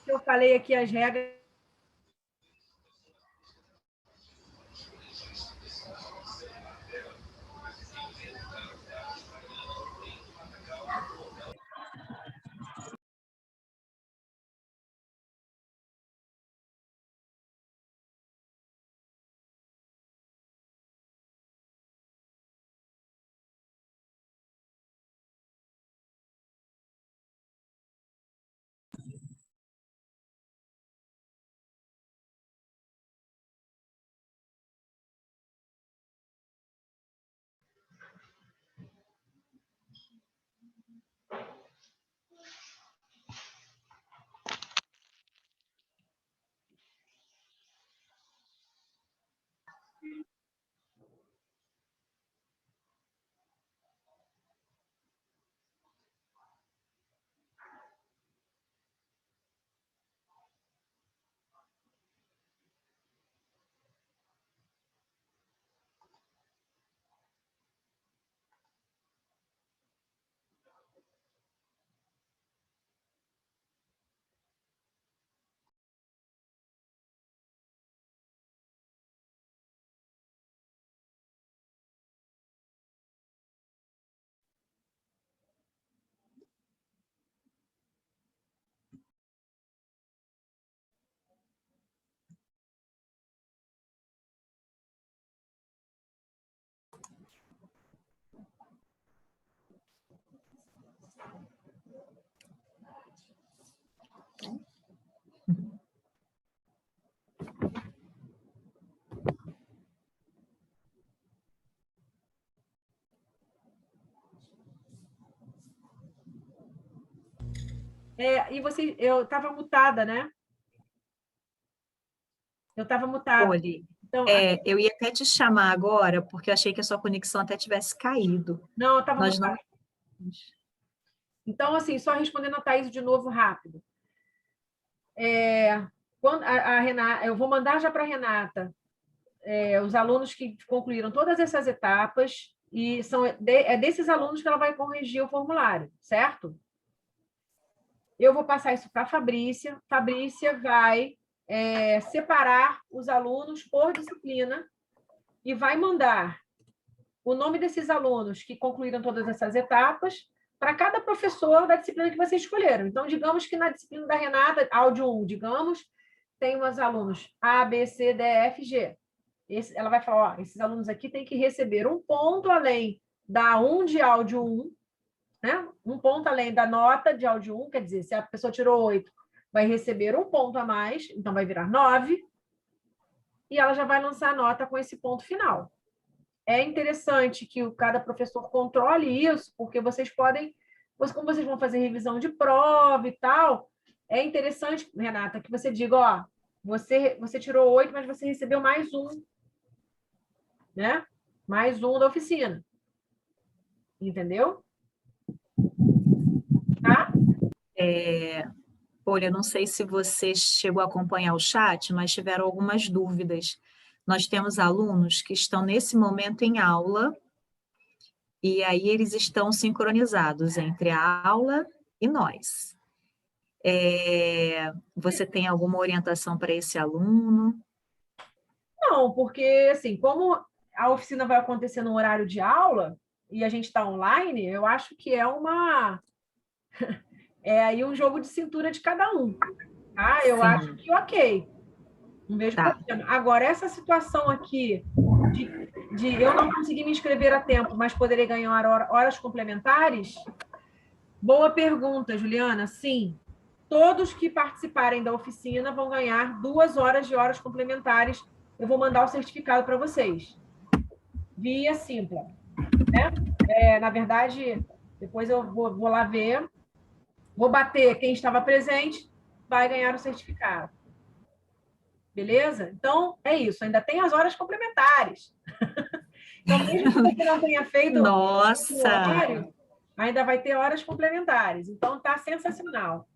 Eu falei aqui as regras. E você, eu estava mutada, né? Eu estava mutada. Olhe, Então, eu ia até te chamar agora, porque eu achei que a sua conexão até tivesse caído. não, eu estava Nós mutada. não... Então, assim, só respondendo a Thaís de novo rápido. Quando a Renata, eu vou mandar já para a Renata os alunos que concluíram todas essas etapas e é desses alunos que ela vai corrigir o formulário, certo? Eu vou passar isso para a Fabrícia. Fabrícia vai separar os alunos por disciplina e vai mandar o nome desses alunos que concluíram todas essas etapas para cada professor da disciplina que vocês escolheram. Então, digamos que na disciplina da Renata, áudio 1, digamos, tem umas alunos A, B, C, D, E, F, G. Ela vai falar, ó, esses alunos aqui têm que receber um ponto além da 1 de áudio 1, né? Um ponto além da nota de áudio 1, quer dizer, se a pessoa tirou 8, vai receber um ponto a mais, então vai virar 9, e ela já vai lançar a nota com esse ponto final. É interessante que cada professor controle isso, porque vocês podem, como vocês vão fazer revisão de prova e tal, é interessante, Renata, que você diga, ó, você tirou 8, mas você recebeu mais um, né? Mais um da oficina. Entendeu? Tá? Olha, não sei se você chegou a acompanhar o chat, mas tiveram algumas dúvidas. Nós temos alunos que estão nesse momento em aula, e aí eles estão sincronizados entre a aula e nós. Você tem alguma orientação para esse aluno? Não, porque, assim, como a oficina vai acontecer no horário de aula e a gente está online, eu acho que é aí um jogo de cintura de cada um. Tá? Eu acho que ok. Não vejo problema. Agora, essa situação aqui de eu não conseguir me inscrever a tempo, mas poderei ganhar horas complementares, boa pergunta, Juliana. Sim, todos que participarem da oficina vão ganhar 2 horas de horas complementares. Eu vou mandar o certificado para vocês, via Simpla. Né? Na verdade, depois eu vou lá ver, vou bater quem estava presente, vai ganhar o certificado. Beleza? Então, é isso. Ainda tem as horas complementares. Então, mesmo que você não tenha feito o horário, ainda vai ter horas complementares. Então, está sensacional.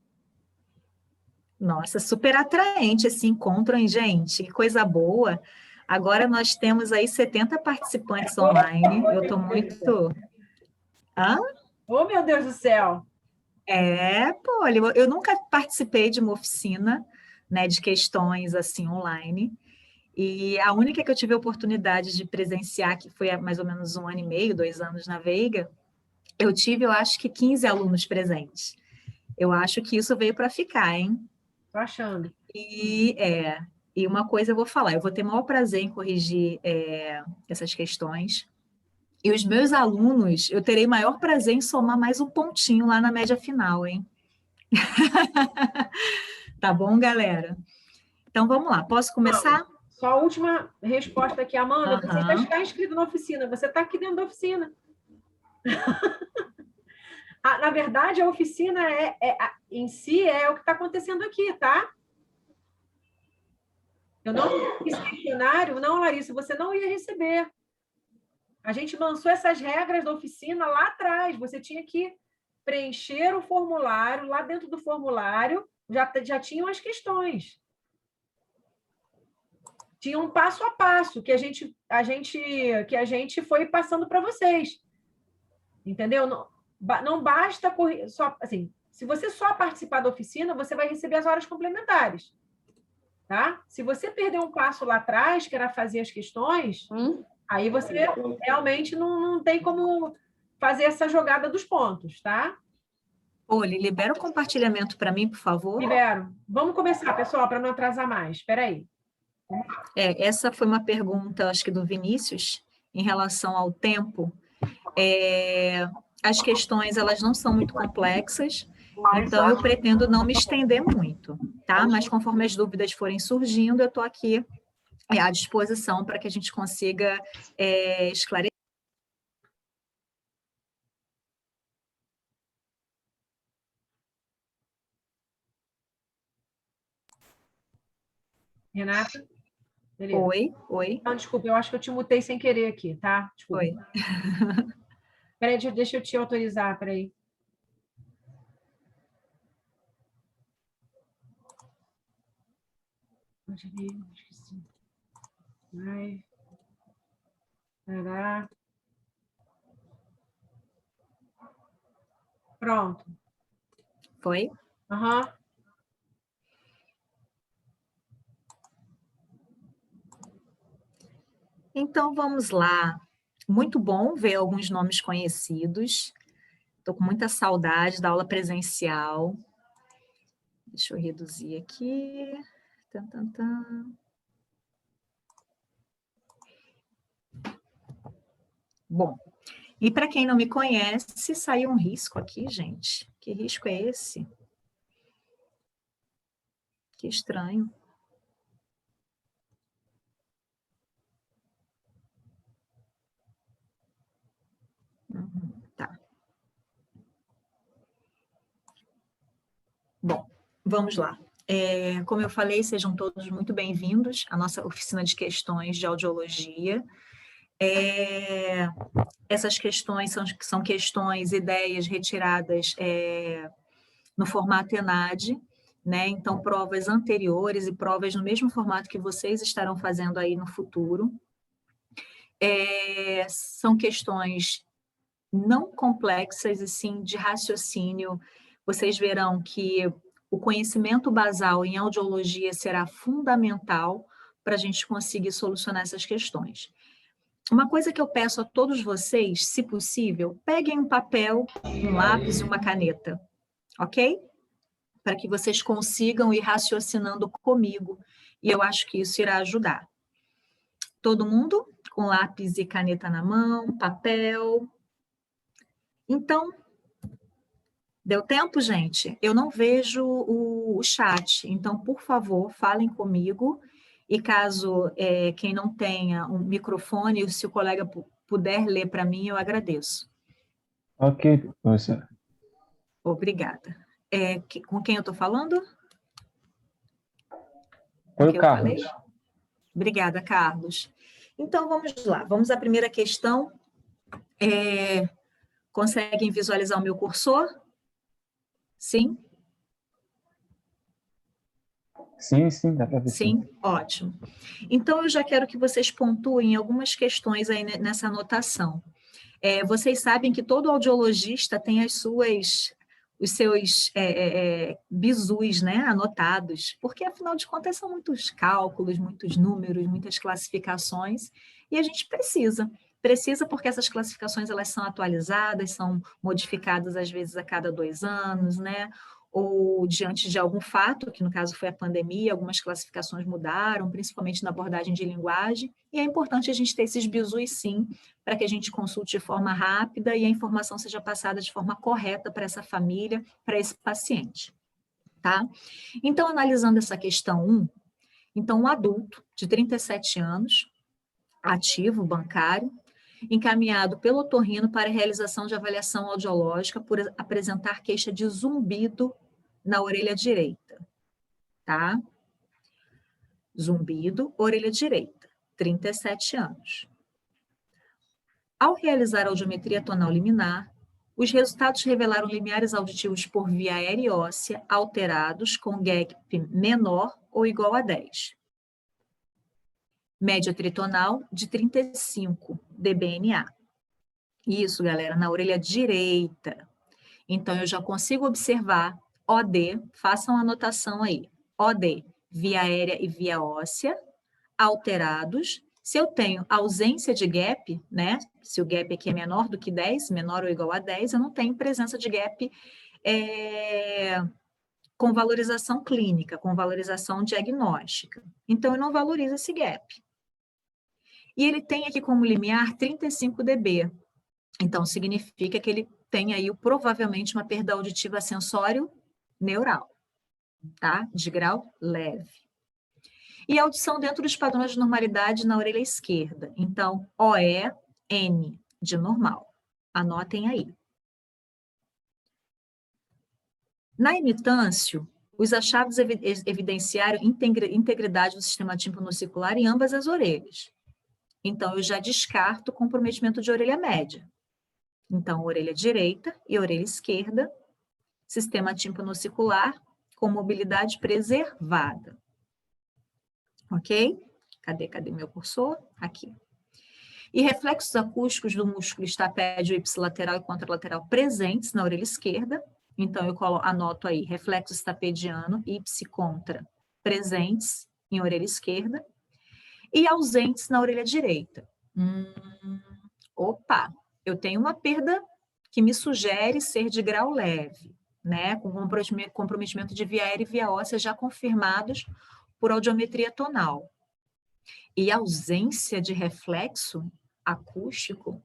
Nossa, super atraente esse encontro, hein, gente? Que coisa boa. Agora nós temos aí 70 participantes online. Eu estou muito... Hã? Oh, meu Deus do céu! Pô, eu nunca participei de uma oficina, né, de questões assim online. E a única que eu tive a oportunidade de presenciar, que foi há mais ou menos 1 ano e meio, 2 anos na Veiga, eu tive, eu acho que 15 alunos presentes. Eu acho que isso veio para ficar, hein? Tô achando. E, e uma coisa eu vou falar, eu vou ter o maior prazer em corrigir essas questões. E os meus alunos, eu terei maior prazer em somar mais um pontinho lá na média final, hein? Tá bom, galera? Então vamos lá, posso começar? Só a última resposta aqui, Amanda. Você já Aham. está inscrito na oficina, você está aqui dentro da oficina. Na verdade, a oficina em si é o que está acontecendo aqui, tá? Eu não esse questionário, não, Larissa, você não ia receber. A gente lançou essas regras da oficina lá atrás. Você tinha que preencher o formulário, lá dentro do formulário já tinham as questões. Tinha um passo a passo que a gente foi passando para vocês. Entendeu? Não basta correr, só assim, se você só participar da oficina, você vai receber as horas complementares. Tá? Se você perder um passo lá atrás, que era fazer as questões, aí você realmente não tem como fazer essa jogada dos pontos, tá? Olha, libera o compartilhamento para mim, por favor. Libero. Vamos começar, pessoal, para não atrasar mais. Espera aí. Essa foi uma pergunta, acho que do Vinícius, em relação ao tempo. As questões, elas não são muito complexas, então eu pretendo não me estender muito, tá? Mas conforme as dúvidas forem surgindo, eu estou aqui à disposição para que a gente consiga esclarecer. Renata? Beleza. Oi. Não, desculpa, eu acho que eu te mutei sem querer aqui, tá? Desculpa. Oi. Peraí, deixa eu te autorizar, peraí. Esqueci. Vai. Tará. Pronto. Foi? Aham. Então, vamos lá. Muito bom ver alguns nomes conhecidos. Estou com muita saudade da aula presencial. Deixa eu reduzir aqui. Tan, tan, tan. Bom, e para quem não me conhece, saiu um risco aqui, gente. Que risco é esse? Que estranho. Tá. Bom, vamos lá. Como eu falei, sejam todos muito bem-vindos à nossa oficina de questões de audiologia. Essas questões são questões, ideias retiradas no formato ENAD, né? Então, provas anteriores e provas no mesmo formato que vocês estarão fazendo aí no futuro. São questões não complexas, e sim de raciocínio. Vocês verão que o conhecimento basal em audiologia será fundamental para a gente conseguir solucionar essas questões. Uma coisa que eu peço a todos vocês, se possível, peguem um papel, um lápis e uma caneta, ok? Para que vocês consigam ir raciocinando comigo, e eu acho que isso irá ajudar. Todo mundo com lápis e caneta na mão, papel. Então, deu tempo, gente? Eu não vejo o chat, então, por favor, falem comigo. E caso quem não tenha um microfone, se o colega puder ler para mim, eu agradeço. Ok, professora. Obrigada. Com quem eu estou falando? Foi o Carlos. Obrigada, Carlos. Então, vamos lá. Vamos à primeira questão. Conseguem visualizar o meu cursor? Sim? Sim, dá para ver. Sim, ótimo. Então, eu já quero que vocês pontuem algumas questões aí nessa anotação. Vocês sabem que todo audiologista tem os os seus bizus, né, anotados, porque, afinal de contas, são muitos cálculos, muitos números, muitas classificações, e a gente precisa porque essas classificações elas são atualizadas, são modificadas, às vezes, a cada 2 anos, né, ou diante de algum fato, que no caso foi a pandemia, algumas classificações mudaram, principalmente na abordagem de linguagem, e é importante a gente ter esses bizus, sim, para que a gente consulte de forma rápida e a informação seja passada de forma correta para essa família, para esse paciente, tá? Então, analisando essa questão 1, então, um adulto de 37 anos, ativo, bancário, encaminhado pelo otorrino para a realização de avaliação audiológica por apresentar queixa de zumbido na orelha direita, tá? Zumbido, orelha direita, 37 anos. Ao realizar a audiometria tonal liminar, os resultados revelaram limiares auditivos por via aérea e óssea alterados com gap menor ou igual a 10. Média tritonal de 35 dBNA. Isso, galera, na orelha direita. Então, eu já consigo observar OD, façam a anotação aí, OD, via aérea e via óssea, alterados. Se eu tenho ausência de gap, né, se o gap aqui é menor do que 10, menor ou igual a 10, eu não tenho presença de gap com valorização clínica, com valorização diagnóstica. Então, eu não valorizo esse gap. E ele tem aqui como limiar 35 dB. Então, significa que ele tem aí provavelmente uma perda auditiva sensório-neural, tá? De grau leve. E a audição dentro dos padrões de normalidade na orelha esquerda. Então, OE-N de normal. Anotem aí. Na imitância, os achados evidenciaram integridade do sistema tímpano-auricular em ambas as orelhas. Então, eu já descarto o comprometimento de orelha média. Então, orelha direita e orelha esquerda, sistema tímpano-auricular com mobilidade preservada. Ok? Cadê meu cursor? Aqui. E reflexos acústicos do músculo estapédio ipsilateral e contralateral presentes na orelha esquerda. Então, eu anoto aí, reflexo estapediano, ipsi-contra, presentes em orelha esquerda. E ausentes na orelha direita. Opa! Eu tenho uma perda que me sugere ser de grau leve, né? Com comprometimento de via aérea e via óssea já confirmados por audiometria tonal. E ausência de reflexo acústico,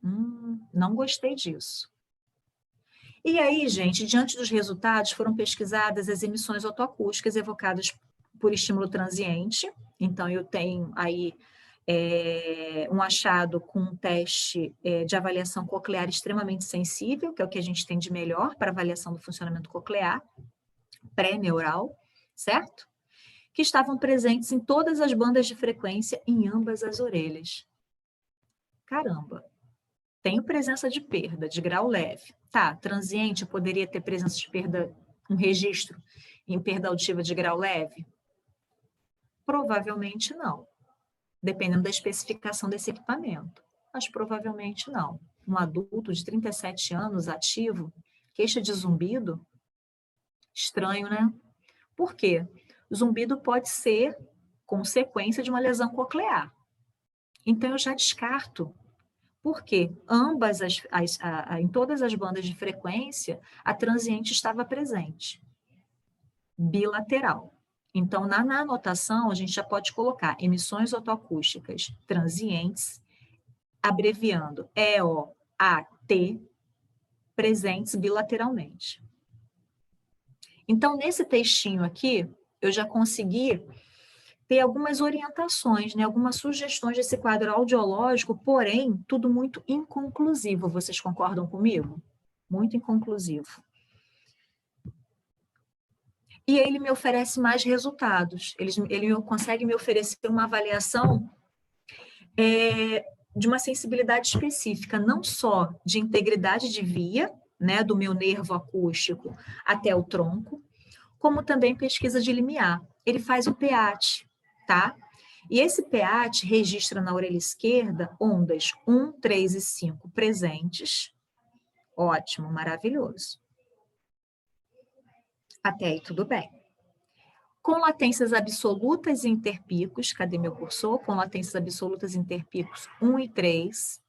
não gostei disso. E aí, gente, diante dos resultados, foram pesquisadas as emissões otoacústicas evocadas por estímulo transiente. Então, eu tenho aí um achado com um teste de avaliação coclear extremamente sensível, que é o que a gente tem de melhor para avaliação do funcionamento coclear, pré-neural, certo? Que estavam presentes em todas as bandas de frequência em ambas as orelhas. Caramba! Tenho presença de perda de grau leve. Tá, transiente, eu poderia ter presença de perda, um registro em perda auditiva de grau leve? Provavelmente não. Dependendo da especificação desse equipamento. Mas provavelmente não. Um adulto de 37 anos, ativo, queixa de zumbido? Estranho, né? Por quê? O zumbido pode ser consequência de uma lesão coclear. Então, eu já descarto. Porque em todas as bandas de frequência, a transiente estava presente. Bilateral. Então, na anotação, a gente já pode colocar emissões otoacústicas transientes, abreviando EOAT, presentes bilateralmente. Então, nesse textinho aqui, eu já consegui ter algumas orientações, né, algumas sugestões desse quadro audiológico, porém, tudo muito inconclusivo. Vocês concordam comigo? Muito inconclusivo. E ele me oferece mais resultados. Ele consegue me oferecer uma avaliação de uma sensibilidade específica, não só de integridade de via, né, do meu nervo acústico até o tronco, como também pesquisa de limiar. Ele faz o PEAT, tá? E esse PEAT registra na orelha esquerda ondas 1, 3 e 5 presentes. Ótimo, maravilhoso. Até aí tudo bem. Com latências absolutas e interpicos, cadê meu cursor? Com latências absolutas e interpicos 1 e 3,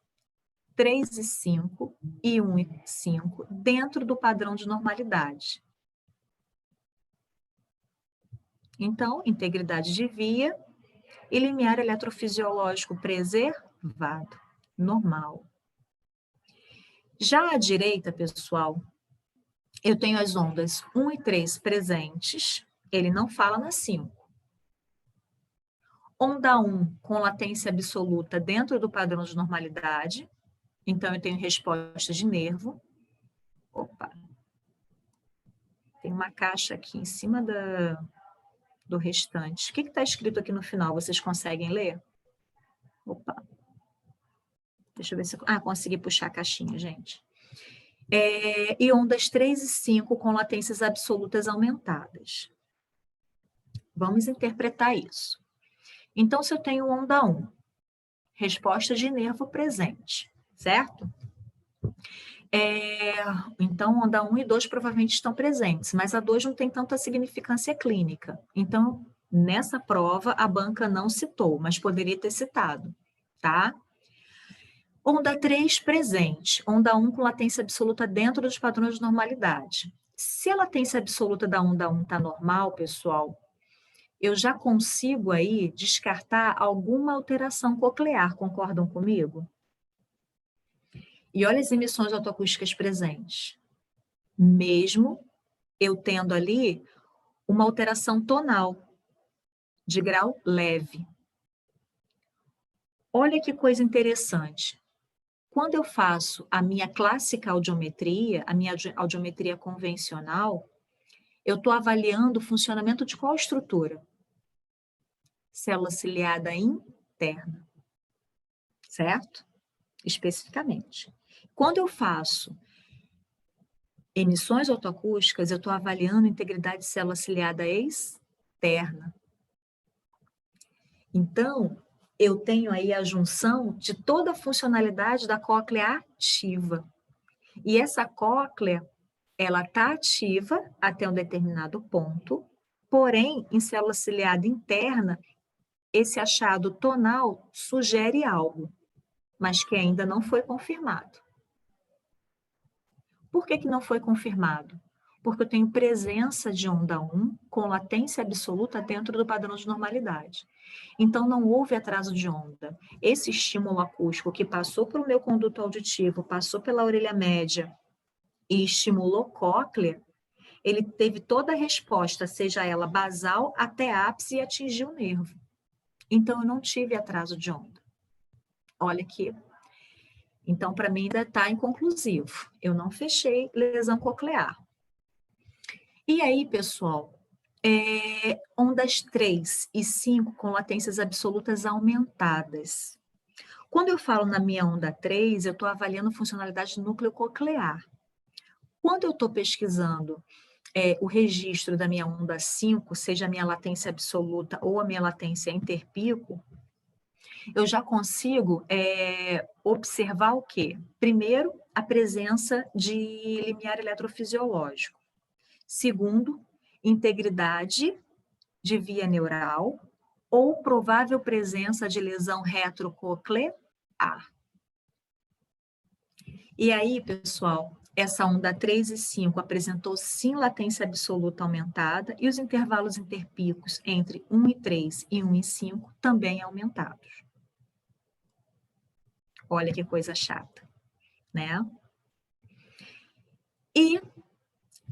3 e 5 e 1 e 5, dentro do padrão de normalidade. Então, integridade de via e limiar eletrofisiológico preservado, normal. Já à direita, pessoal, eu tenho as ondas 1 e 3 presentes, ele não fala na 5. Onda 1 com latência absoluta dentro do padrão de normalidade, então eu tenho resposta de nervo. Opa! Tem uma caixa aqui em cima do restante. O que está escrito aqui no final? Vocês conseguem ler? Opa! Deixa eu ver se... consegui puxar a caixinha, gente. E ondas 3 e 5 com latências absolutas aumentadas. Vamos interpretar isso. Então, se eu tenho onda 1, resposta de nervo presente, certo? Então, onda 1 e 2 provavelmente estão presentes, mas a 2 não tem tanta significância clínica. Então, nessa prova, a banca não citou, mas poderia ter citado, tá? Onda 3 presente, onda 1 com latência absoluta dentro dos padrões de normalidade. Se a latência absoluta da onda 1 está normal, pessoal, eu já consigo aí descartar alguma alteração coclear, concordam comigo? E olha as emissões autoacústicas presentes. Mesmo eu tendo ali uma alteração tonal, de grau leve. Olha que coisa interessante. Quando eu faço a minha clássica audiometria, a minha audiometria convencional, eu estou avaliando o funcionamento de qual estrutura? Célula ciliada interna, certo? Especificamente. Quando eu faço emissões autoacústicas, eu estou avaliando a integridade de célula ciliada externa. Então, eu tenho aí a junção de toda a funcionalidade da cóclea ativa. E essa cóclea, ela está ativa até um determinado ponto, porém, em célula ciliada interna, esse achado tonal sugere algo, mas que ainda não foi confirmado. Por que não foi confirmado? Porque eu tenho presença de onda 1 com latência absoluta dentro do padrão de normalidade. Então, não houve atraso de onda. Esse estímulo acústico que passou pelo meu conduto auditivo, passou pela orelha média e estimulou cóclea, ele teve toda a resposta, seja ela basal até ápice e atingiu o nervo. Então, eu não tive atraso de onda. Olha aqui. Então, para mim, ainda está inconclusivo. Eu não fechei lesão coclear. E aí, pessoal, ondas 3 e 5 com latências absolutas aumentadas. Quando eu falo na minha onda 3, eu estou avaliando funcionalidade do núcleo coclear. Quando eu estou pesquisando o registro da minha onda 5, seja a minha latência absoluta ou a minha latência interpico, eu já consigo observar o quê? Primeiro, a presença de limiar eletrofisiológico. Segundo, integridade de via neural ou provável presença de lesão retrococlear. E aí, pessoal, essa onda 3 e 5 apresentou sim latência absoluta aumentada e os intervalos interpicos entre 1 e 3 e 1 e 5 também aumentados. Olha que coisa chata, né? E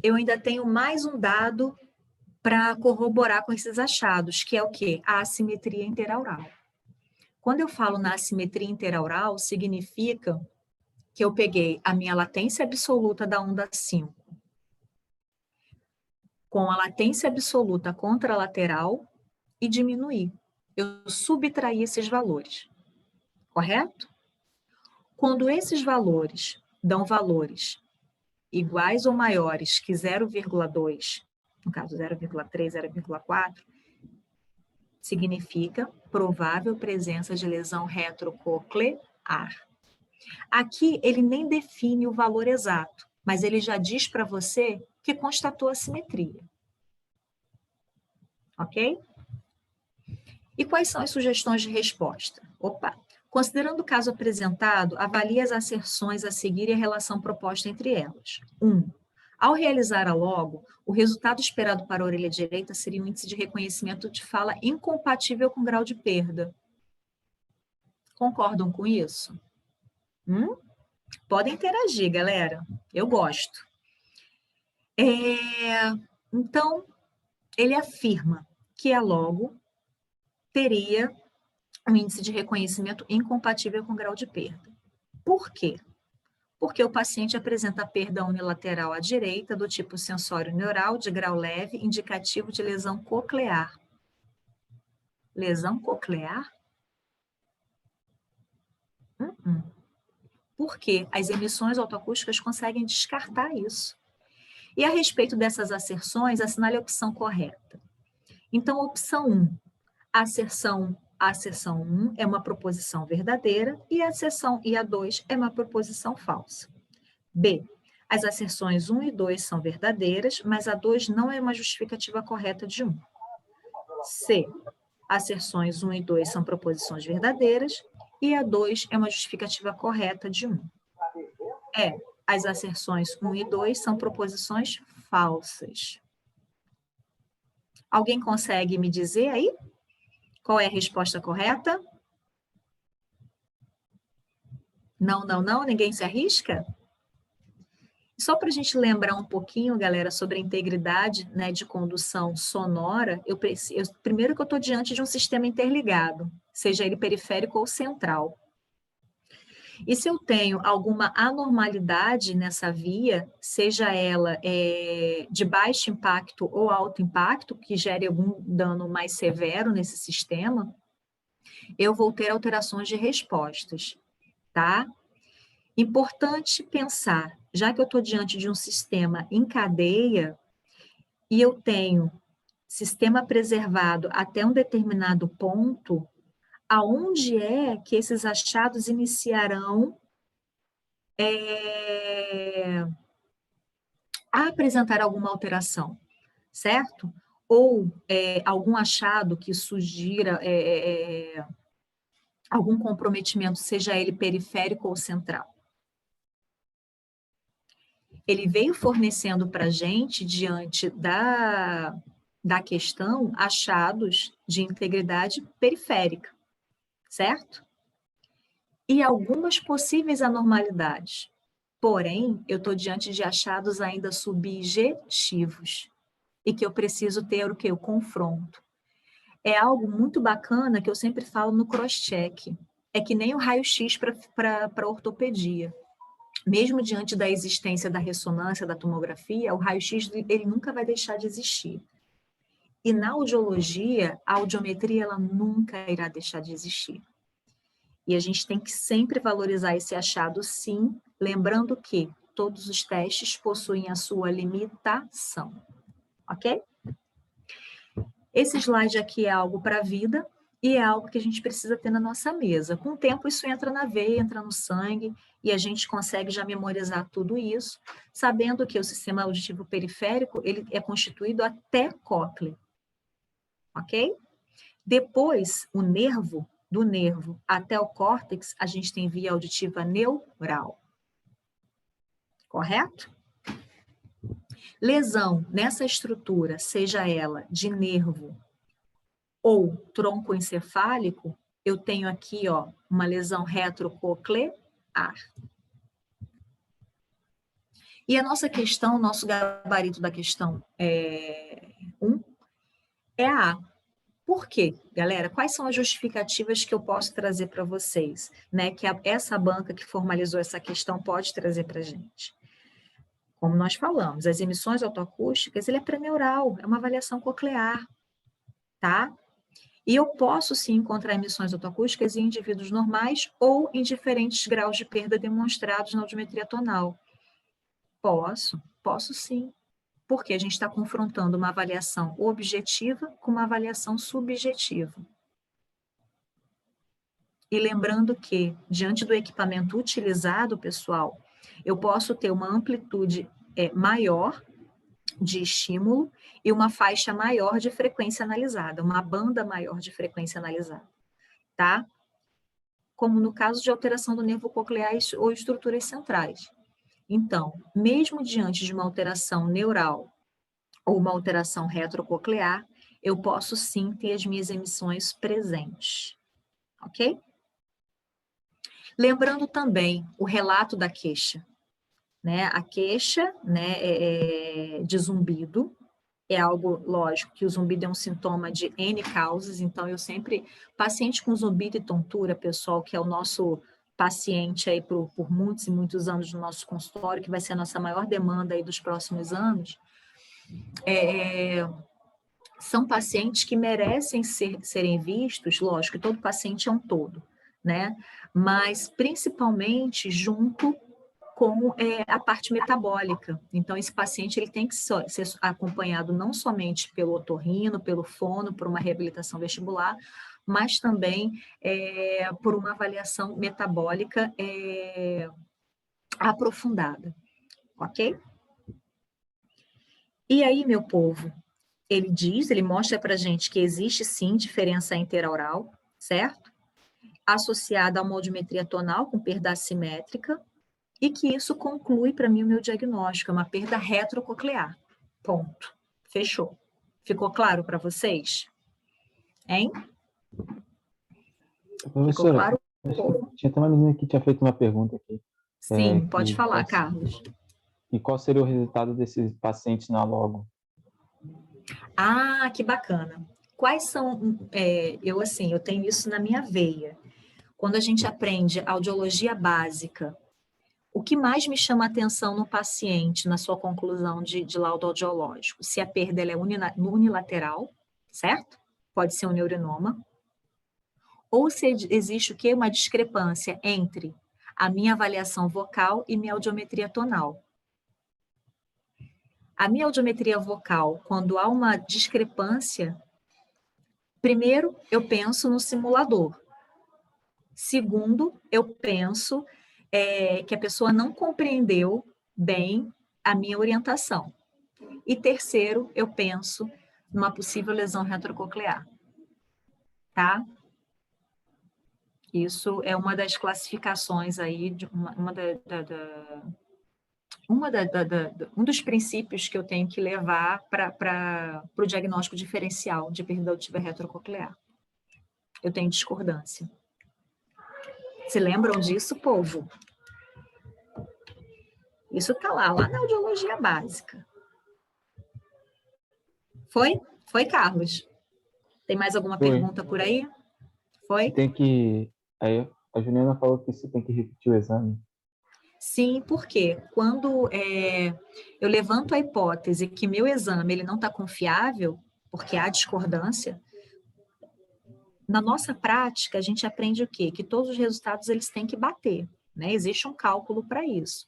eu ainda tenho mais um dado para corroborar com esses achados, que é o quê? A assimetria interaural. Quando eu falo na assimetria interaural, significa que eu peguei a minha latência absoluta da onda 5 com a latência absoluta contralateral e diminuí. Eu subtraí esses valores, correto? Quando esses valores dão valores iguais ou maiores que 0,2, no caso 0,3, 0,4, significa provável presença de lesão retrococlear. Aqui ele nem define o valor exato, mas ele já diz para você que constatou a simetria. Ok? E quais são as sugestões de resposta? Opa! Considerando o caso apresentado, avalie as asserções a seguir e a relação proposta entre elas. 1. Ao realizar a logo, o resultado esperado para a orelha direita seria um índice de reconhecimento de fala incompatível com grau de perda. Concordam com isso? Podem interagir, galera. Eu gosto. Então, ele afirma que a logo teria um índice de reconhecimento incompatível com grau de perda. Por quê? Porque o paciente apresenta perda unilateral à direita, do tipo sensório neural, de grau leve, indicativo de lesão coclear. Lesão coclear? Porque as emissões autoacústicas conseguem descartar isso. E a respeito dessas asserções, assinale a opção correta. Então, opção 1, a asserção 1 é uma proposição verdadeira e a 2 é uma proposição falsa. B, as asserções 1 e 2 são verdadeiras, mas a 2 não é uma justificativa correta de 1. C, asserções 1 e 2 são proposições verdadeiras e a 2 é uma justificativa correta de 1. E, as asserções 1 e 2 são proposições falsas. Alguém consegue me dizer aí? Qual é a resposta correta? Não, não, não? Ninguém se arrisca? Só para a gente lembrar um pouquinho, galera, sobre a integridade, né, de condução sonora, primeiro que eu estou diante de um sistema interligado, seja ele periférico ou central. E se eu tenho alguma anormalidade nessa via, seja ela de baixo impacto ou alto impacto, que gere algum dano mais severo nesse sistema, eu vou ter alterações de respostas, tá? Importante pensar, já que eu estou diante de um sistema em cadeia, e eu tenho sistema preservado até um determinado ponto, aonde é que esses achados iniciarão a apresentar alguma alteração, certo? Ou algum achado que sugira algum comprometimento, seja ele periférico ou central. Ele veio fornecendo para a gente, diante da questão, achados de integridade periférica, certo? E algumas possíveis anormalidades. Porém, eu estou diante de achados ainda subjetivos e que eu preciso ter o quê? O confronto. É algo muito bacana que eu sempre falo no cross-check. É que nem o raio-x para ortopedia. Mesmo diante da existência da ressonância, da tomografia, o raio-x ele nunca vai deixar de existir. E na audiologia, a audiometria ela nunca irá deixar de existir. E a gente tem que sempre valorizar esse achado, sim, lembrando que todos os testes possuem a sua limitação. Ok? Esse slide aqui é algo para a vida e é algo que a gente precisa ter na nossa mesa. Com o tempo, isso entra na veia, entra no sangue, e a gente consegue já memorizar tudo isso, sabendo que o sistema auditivo periférico ele é constituído até cóclea. Ok? Depois, o nervo, do nervo até o córtex, a gente tem via auditiva neural. Correto? Lesão nessa estrutura, seja ela de nervo ou tronco encefálico, eu tenho aqui, ó, uma lesão retrococlear. E a nossa questão, o nosso gabarito da questão 1 é a A. Por quê, galera? Quais são as justificativas que eu posso trazer para vocês, né? Que essa banca que formalizou essa questão pode trazer para a gente. Como nós falamos, as emissões autoacústicas, ele é pré-neural, é uma avaliação coclear, tá? E eu posso, sim, encontrar emissões autoacústicas em indivíduos normais ou em diferentes graus de perda demonstrados na audiometria tonal. Posso sim. Porque a gente está confrontando uma avaliação objetiva com uma avaliação subjetiva. E lembrando que, diante do equipamento utilizado, pessoal, eu posso ter uma amplitude maior de estímulo e uma faixa maior de frequência analisada, uma banda maior de frequência analisada, tá? Como no caso de alteração do nervo coclear ou estruturas centrais. Então, mesmo diante de uma alteração neural ou uma alteração retrococlear, eu posso sim ter as minhas emissões presentes, ok? Lembrando também o relato da queixa, né? A queixa, né, de zumbido é algo, lógico, que o zumbido é um sintoma de N causas, então eu sempre, paciente com zumbido e tontura, pessoal, que é o nosso paciente aí por muitos e muitos anos no nosso consultório, que vai ser a nossa maior demanda aí dos próximos anos, são pacientes que merecem serem vistos, lógico, que todo paciente é um todo, né? Mas principalmente junto com a parte metabólica. Então, esse paciente ele tem que ser acompanhado não somente pelo otorrino, pelo fono, por uma reabilitação vestibular, mas também por uma avaliação metabólica aprofundada, ok? E aí, meu povo, ele mostra para a gente que existe sim diferença interaural, certo? Associada a uma audiometria tonal com perda assimétrica, e que isso conclui para mim o meu diagnóstico, é uma perda retrococlear. Ponto. Fechou. Ficou claro para vocês? Hein? Ficou Professora, claro? tinha até uma menina que tinha feito uma pergunta aqui. Sim, pode falar, Carlos. E qual seria o resultado desses pacientes na logo? Ah, que bacana. Quais são, eu tenho isso na minha veia. Quando a gente aprende audiologia básica, o que mais me chama a atenção no paciente, na sua conclusão de laudo audiológico? Se a perda ela é unilateral, certo? Pode ser um neurinoma. Ou se existe o quê? Uma discrepância entre a minha avaliação vocal e minha audiometria tonal. A minha audiometria vocal, quando há uma discrepância, primeiro, eu penso no simulador. Segundo, eu penso que a pessoa não compreendeu bem a minha orientação. E terceiro, eu penso numa possível lesão retrococlear. Tá? Isso é uma das classificações aí, um dos princípios que eu tenho que levar para o diagnóstico diferencial de perda auditiva retrococlear. Eu tenho discordância. Se lembram disso, povo? Isso está lá na audiologia básica. Foi? Foi, Carlos? Tem mais alguma pergunta por aí? Foi? Aí a Juliana falou que você tem que repetir o exame. Sim, porque quando eu levanto a hipótese que meu exame ele não está confiável, porque há discordância, na nossa prática a gente aprende o quê? Que todos os resultados eles têm que bater, né? Existe um cálculo para isso,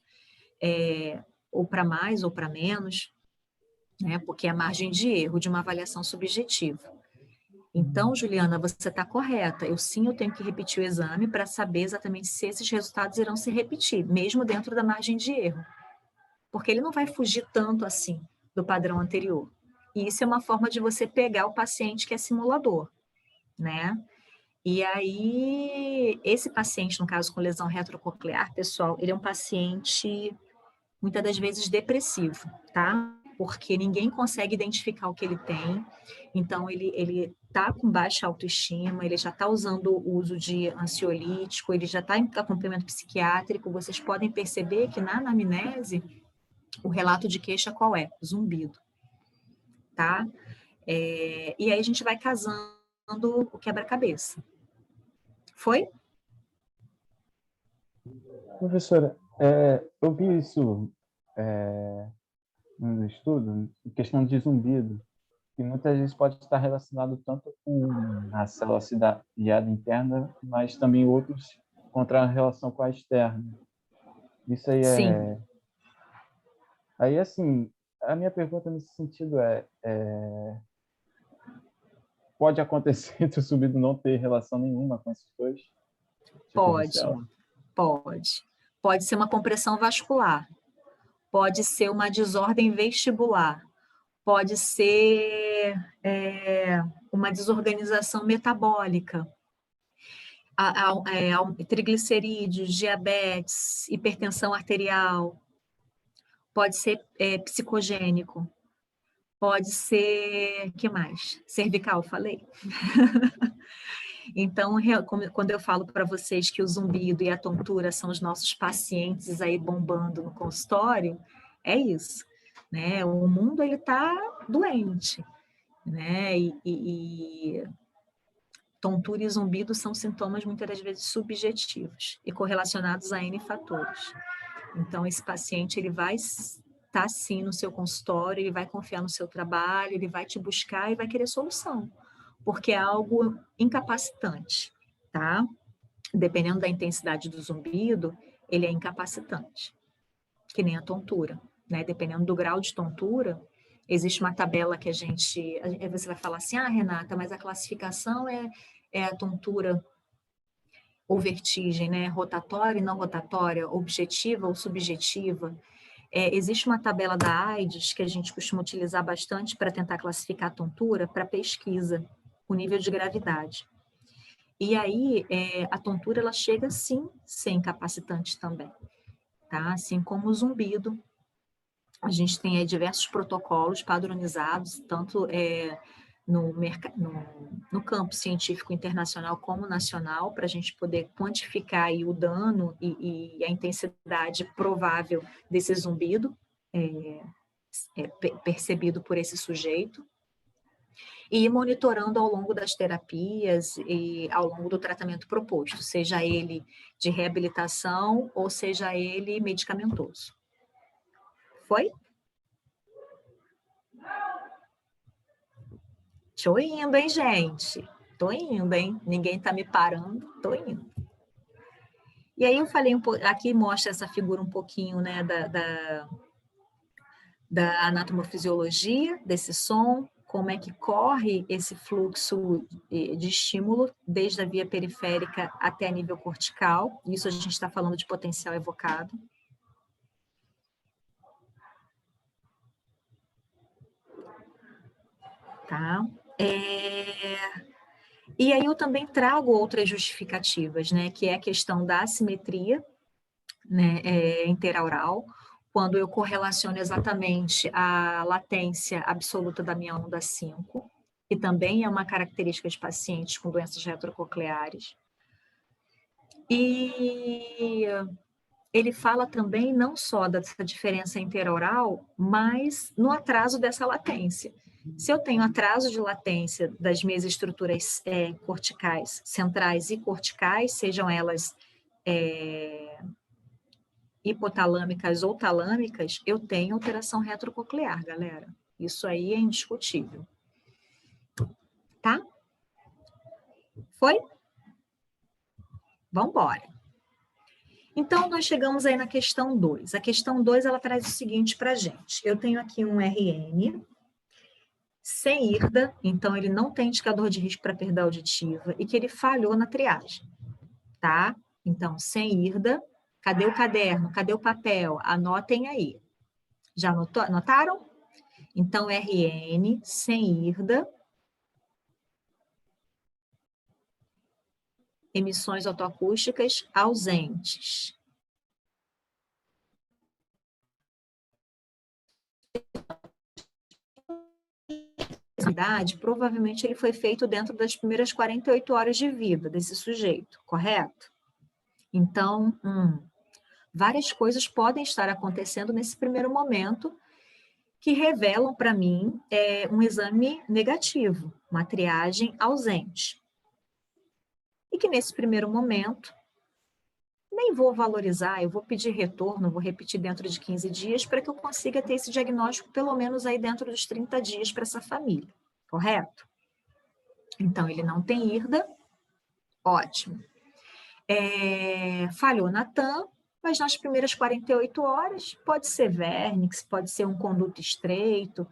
ou para mais ou para menos, né? Porque é a margem de erro de uma avaliação subjetiva. Então, Juliana, você está correta. Eu tenho que repetir o exame para saber exatamente se esses resultados irão se repetir, mesmo dentro da margem de erro. Porque ele não vai fugir tanto assim do padrão anterior. E isso é uma forma de você pegar o paciente que é simulador, né? E aí, esse paciente, no caso com lesão retrococlear, pessoal, ele é um paciente, muitas das vezes, depressivo, tá? Porque ninguém consegue identificar o que ele tem. Então, ele tá com baixa autoestima, ele já está usando o uso de ansiolítico, ele já está em acompanhamento psiquiátrico. Vocês podem perceber que na anamnese, o relato de queixa qual é? Zumbido, tá? E aí a gente vai casando o quebra-cabeça. Foi? Professora, eu vi isso no estudo, questão de zumbido, que muitas vezes pode estar relacionado tanto com a célula cidadada interna, mas também outros contra a relação com a externa. Isso aí Sim. Aí, assim, a minha pergunta nesse sentido pode acontecer entre o zumbido não ter relação nenhuma com esses dois? Pode. Pode ser uma compressão vascular. Pode ser uma desordem vestibular. pode ser uma desorganização metabólica, triglicerídeos, diabetes, hipertensão arterial, pode ser psicogênico, pode ser, que mais? Cervical, falei? Então, quando eu falo para vocês que o zumbido e a tontura são os nossos pacientes aí bombando no consultório, é isso, né? O mundo, ele está doente, né? E tontura e zumbido são sintomas muitas das vezes subjetivos e correlacionados a N fatores. Então, esse paciente, ele vai estar sim no seu consultório, ele vai confiar no seu trabalho, ele vai te buscar e vai querer solução, porque é algo incapacitante, tá? Dependendo da intensidade do zumbido, ele é incapacitante, que nem a tontura, né? Dependendo do grau de tontura, existe uma tabela que você vai falar assim, Renata, mas a classificação é a tontura ou vertigem, né? Rotatória e não rotatória, objetiva ou subjetiva. Existe uma tabela da AIDS que a gente costuma utilizar bastante para tentar classificar a tontura para pesquisa, o nível de gravidade. E aí, a tontura, ela chega sim ser incapacitante também, tá? Assim como o zumbido. A gente tem aí diversos protocolos padronizados, tanto no campo científico internacional como nacional, para a gente poder quantificar aí o dano e a intensidade provável desse zumbido percebido por esse sujeito, e ir monitorando ao longo das terapias e ao longo do tratamento proposto, seja ele de reabilitação ou seja ele medicamentoso. Foi? Tô indo, hein, gente? Tô indo, hein? Ninguém tá me parando, tô indo. E aí eu falei aqui mostra essa figura um pouquinho, né, da anatomofisiologia desse som, como é que corre esse fluxo de estímulo desde a via periférica até a nível cortical. Isso a gente está falando de potencial evocado. Tá? E aí eu também trago outras justificativas, né, que é a questão da assimetria, né, interaural, quando eu correlaciono exatamente a latência absoluta da minha onda 5, que também é uma característica de pacientes com doenças retrococleares. E ele fala também não só dessa diferença interaural, mas no atraso dessa latência. Se eu tenho atraso de latência das minhas estruturas corticais, centrais e corticais, sejam elas hipotalâmicas ou talâmicas, eu tenho alteração retrococlear, galera. Isso aí é indiscutível. Tá? Foi? Vamos embora. Então, nós chegamos aí na questão 2. A questão 2, ela traz o seguinte para a gente. Eu tenho aqui um RN sem IRDA, então ele não tem indicador de risco para perda auditiva e que ele falhou na triagem, tá? Então, sem IRDA, cadê o caderno? Cadê o papel? Anotem aí. Já anotaram? Então, RN sem IRDA, emissões otoacústicas ausentes. Provavelmente ele foi feito dentro das primeiras 48 horas de vida desse sujeito, correto? Então, várias coisas podem estar acontecendo nesse primeiro momento que revelam para mim um exame negativo, uma triagem ausente. E que nesse primeiro momento, nem vou valorizar, eu vou pedir retorno, vou repetir dentro de 15 dias para que eu consiga ter esse diagnóstico pelo menos aí dentro dos 30 dias para essa família, correto? Então, ele não tem IRDA, ótimo. Falhou na TAM, mas nas primeiras 48 horas pode ser vernix, pode ser um conduto estreito,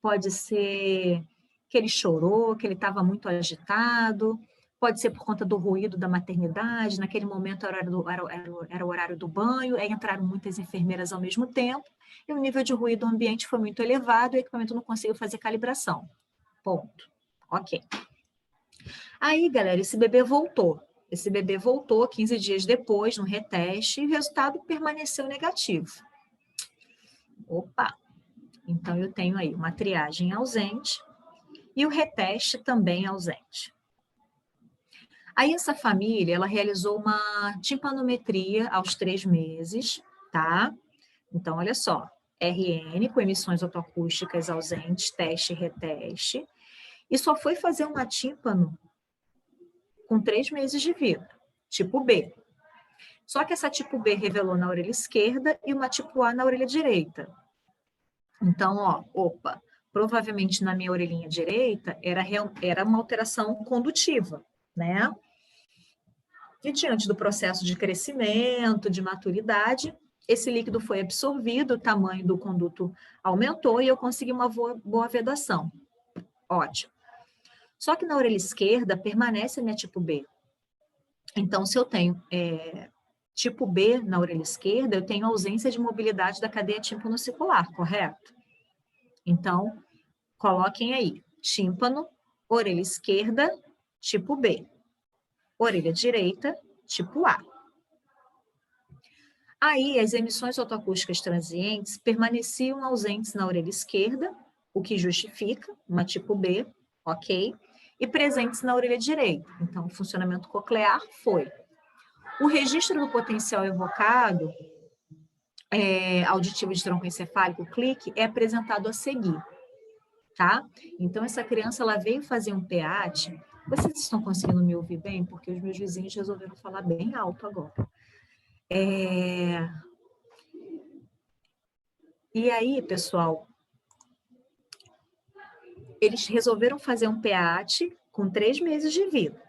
pode ser que ele chorou, que ele estava muito agitado, pode ser por conta do ruído da maternidade, naquele momento era o horário do banho, aí entraram muitas enfermeiras ao mesmo tempo, e o nível de ruído do ambiente foi muito elevado, e o equipamento não conseguiu fazer calibração. Ponto. Ok. Aí, galera, esse bebê voltou. Esse bebê voltou 15 dias depois, no reteste, e o resultado permaneceu negativo. Opa! Então, eu tenho aí uma triagem ausente e o reteste também ausente. Aí, essa família, ela realizou uma timpanometria aos 3 meses, tá? Então, olha só, RN com emissões otoacústicas ausentes, teste e reteste, e só foi fazer uma tímpano com 3 meses de vida, tipo B. Só que essa tipo B revelou na orelha esquerda e uma tipo A na orelha direita. Então, ó, opa, provavelmente na minha orelhinha direita era uma alteração condutiva, né? E diante do processo de crescimento, de maturidade, esse líquido foi absorvido, o tamanho do conduto aumentou e eu consegui uma boa vedação. Ótimo. Só que na orelha esquerda permanece a minha tipo B. Então, se eu tenho tipo B na orelha esquerda, eu tenho ausência de mobilidade da cadeia tímpano-circular, correto? Então, coloquem aí, tímpano, orelha esquerda, tipo B. Orelha direita, tipo A. Aí, as emissões otoacústicas transientes permaneciam ausentes na orelha esquerda, o que justifica uma tipo B, ok? E presentes na orelha direita. Então, o funcionamento coclear foi. O registro do potencial evocado, auditivo de tronco encefálico, clique, é apresentado a seguir, tá? Então, essa criança, ela veio fazer um PEAT. Vocês estão conseguindo me ouvir bem? Porque os meus vizinhos resolveram falar bem alto agora. E aí, pessoal, eles resolveram fazer um PEAT com 3 meses de vida.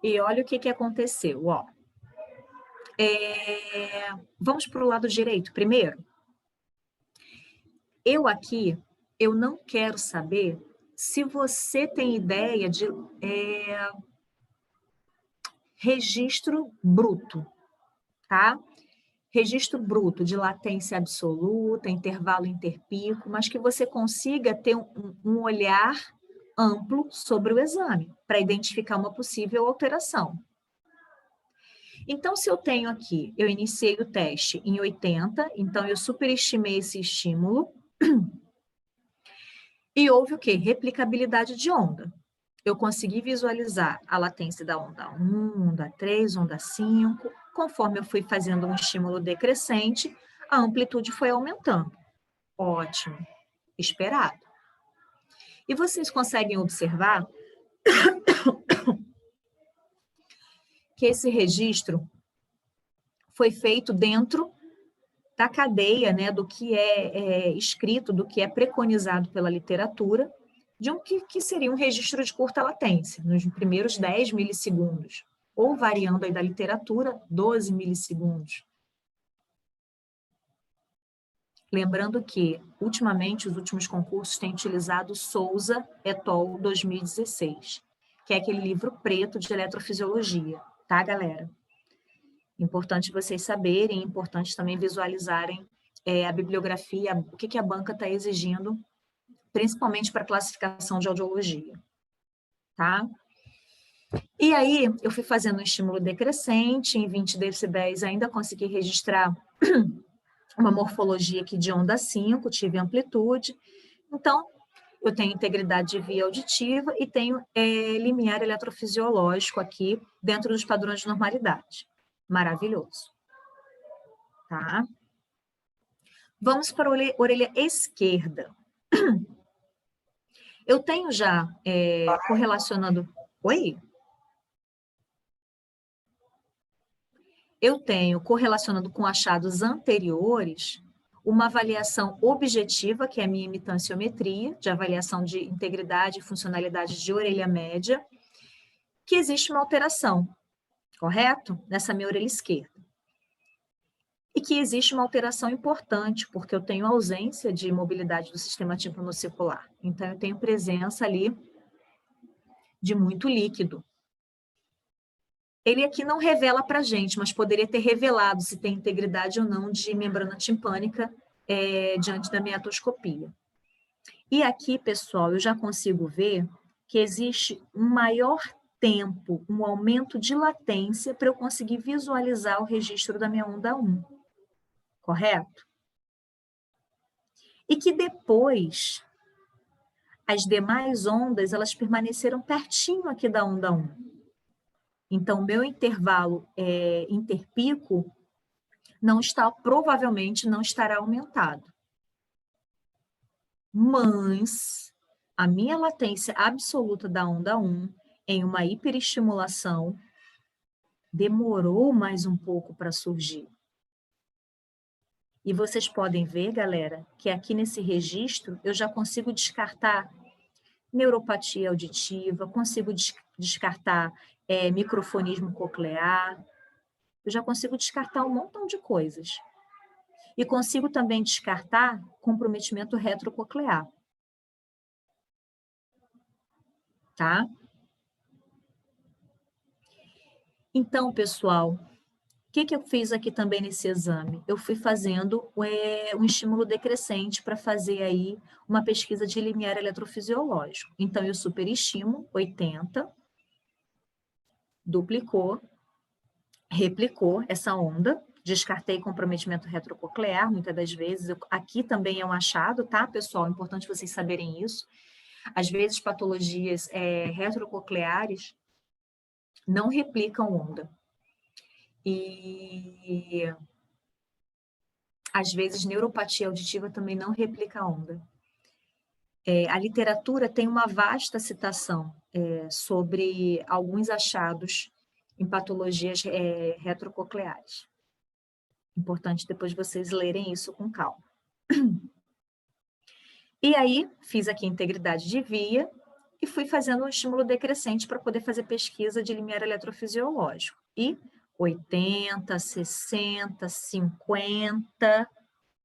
E olha o que aconteceu, ó. Vamos para o lado direito primeiro. Eu não quero saber se você tem ideia de registro bruto, tá? Registro bruto de latência absoluta, intervalo interpico, mas que você consiga ter um olhar amplo sobre o exame, para identificar uma possível alteração. Então, se eu tenho aqui, eu iniciei o teste em 80, então eu superestimei esse estímulo, e houve o quê? Replicabilidade de onda. Eu consegui visualizar a latência da onda 1, onda 3, onda 5. Conforme eu fui fazendo um estímulo decrescente, a amplitude foi aumentando. Ótimo. Esperado. E vocês conseguem observar que esse registro foi feito dentro da cadeia, né, do que é escrito, do que é preconizado pela literatura, de que seria um registro de curta latência, nos primeiros 10 milissegundos, ou variando aí da literatura, 12 milissegundos. Lembrando que, ultimamente, os últimos concursos têm utilizado Souza et al. 2016, que é aquele livro preto de eletrofisiologia, tá, galera? Importante vocês saberem, importante também visualizarem a bibliografia, o que a banca está exigindo, principalmente para classificação de audiologia, tá? E aí, eu fui fazendo um estímulo decrescente, em 20 decibéis ainda consegui registrar uma morfologia aqui de onda 5, tive amplitude. Então, eu tenho integridade de via auditiva e tenho limiar eletrofisiológico aqui dentro dos padrões de normalidade. Maravilhoso. Tá? Vamos para a orelha esquerda. Eu tenho já correlacionando... Oi? Eu tenho correlacionando com achados anteriores uma avaliação objetiva, que é a minha imitanciometria, de avaliação de integridade e funcionalidade de orelha média, que existe uma alteração, correto? Nessa minha orelha esquerda. E que existe uma alteração importante, porque eu tenho ausência de mobilidade do sistema tímpano-circular. Então, eu tenho presença ali de muito líquido. Ele aqui não revela para a gente, mas poderia ter revelado se tem integridade ou não de membrana timpânica diante da miatoscopia. E aqui, pessoal, eu já consigo ver que existe um maior tempo, um aumento de latência para eu conseguir visualizar o registro da minha onda 1. Correto? E que depois, as demais ondas, elas permaneceram pertinho aqui da onda 1. Então, o meu intervalo interpico provavelmente não estará aumentado. Mas a minha latência absoluta da onda 1 em uma hiperestimulação demorou mais um pouco para surgir. E vocês podem ver, galera, que aqui nesse registro eu já consigo descartar neuropatia auditiva, consigo descartar microfonismo coclear, eu já consigo descartar um montão de coisas. E consigo também descartar comprometimento retrococlear. Tá? Então, pessoal, o que eu fiz aqui também nesse exame? Eu fui fazendo um estímulo decrescente para fazer aí uma pesquisa de limiar eletrofisiológico. Então, eu superestimo 80, duplicou, replicou essa onda, descartei comprometimento retrococlear, muitas das vezes. Aqui também é um achado, tá, pessoal? É importante vocês saberem isso. Às vezes, patologias retrococleares não replicam onda. E, às vezes, neuropatia auditiva também não replica onda. A literatura tem uma vasta citação sobre alguns achados em patologias retrococleares. Importante depois vocês lerem isso com calma. E aí, fiz aqui integridade de via e fui fazendo um estímulo decrescente para poder fazer pesquisa de limiar eletrofisiológico. E 80, 60, 50...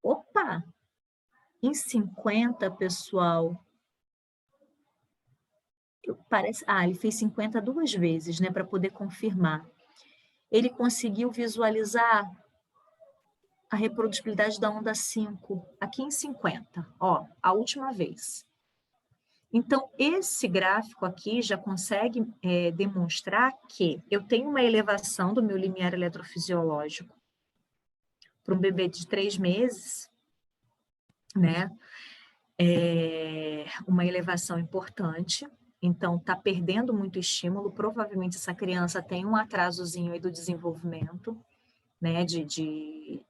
Opa! Em 50, pessoal... ele fez 50 duas vezes, né, para poder confirmar. Ele conseguiu visualizar a reprodutibilidade da onda 5, aqui em 50, ó, a última vez. Então, esse gráfico aqui já consegue demonstrar que eu tenho uma elevação do meu limiar eletrofisiológico para um bebê de 3 meses, né? Uma elevação importante. Então, está perdendo muito estímulo, provavelmente essa criança tem um atrasozinho aí do desenvolvimento, né, de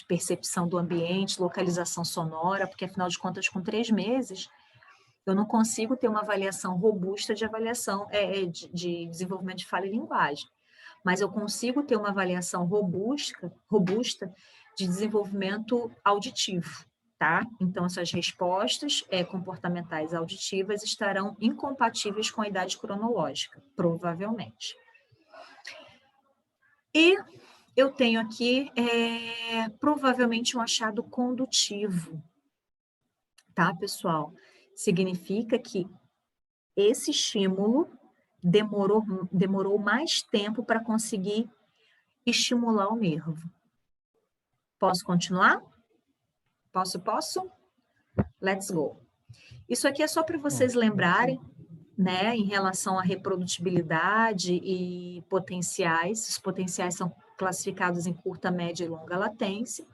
percepção do ambiente, localização sonora, porque, afinal de contas, com 3 meses, eu não consigo ter uma avaliação robusta de avaliação de desenvolvimento de fala e linguagem, mas eu consigo ter uma avaliação robusta de desenvolvimento auditivo. Tá? Então, essas respostas comportamentais auditivas estarão incompatíveis com a idade cronológica, provavelmente. E eu tenho aqui, provavelmente, um achado condutivo. Tá, pessoal? Significa que esse estímulo demorou mais tempo para conseguir estimular o nervo. Posso continuar? Posso? Let's go. Isso aqui é só para vocês lembrarem, né, em relação à reprodutibilidade e potenciais. Os potenciais são classificados em curta, média e longa latência.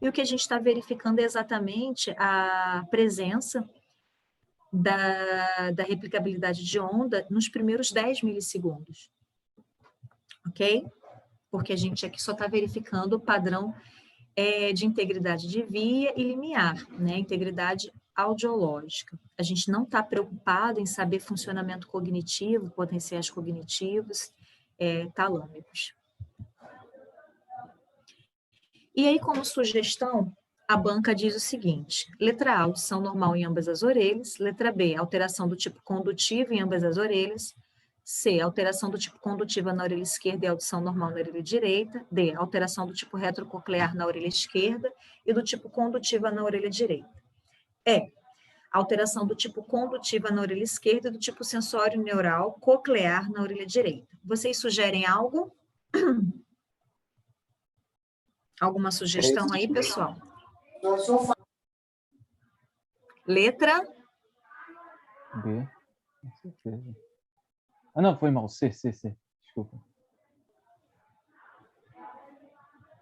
E o que a gente está verificando é exatamente a presença da replicabilidade de onda nos primeiros 10 milissegundos. Ok? Porque a gente aqui só está verificando o padrão de integridade de via e limiar, né? Integridade audiológica. A gente não está preocupado em saber funcionamento cognitivo, potenciais cognitivos, talâmicos. E aí, como sugestão, a banca diz o seguinte: letra A, audição normal em ambas as orelhas. Letra B, alteração do tipo condutivo em ambas as orelhas. C, alteração do tipo condutiva na orelha esquerda e audição normal na orelha direita. D, alteração do tipo retrococlear na orelha esquerda e do tipo condutiva na orelha direita. alteração do tipo condutiva na orelha esquerda e do tipo sensório neural coclear na orelha direita. Vocês sugerem algo? Alguma sugestão aí, pessoal? Letra? B, com certeza. Ah, não, foi mal. C. Desculpa.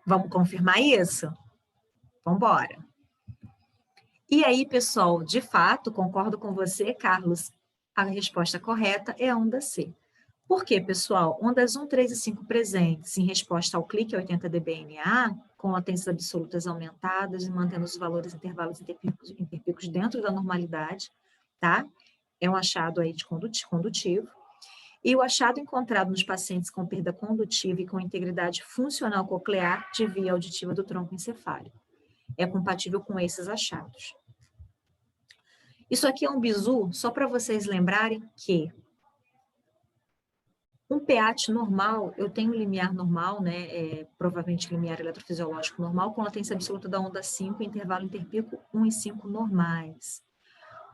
Vamos confirmar isso? Vamos embora. E aí, pessoal, de fato, concordo com você, Carlos, a resposta correta é a onda C. Por quê, pessoal? Ondas 1, 3 e 5 presentes em resposta ao clique 80 dBNA, com latências absolutas aumentadas e mantendo os valores intervalos interpicos dentro da normalidade, tá? É um achado aí de condutivo. E o achado encontrado nos pacientes com perda condutiva e com integridade funcional coclear de via auditiva do tronco encefálico. É compatível com esses achados. Isso aqui é um bizu, só para vocês lembrarem que um PAT normal, eu tenho limiar normal, né, provavelmente limiar eletrofisiológico normal, com latência absoluta da onda 5, intervalo interpico 1 e 5 normais.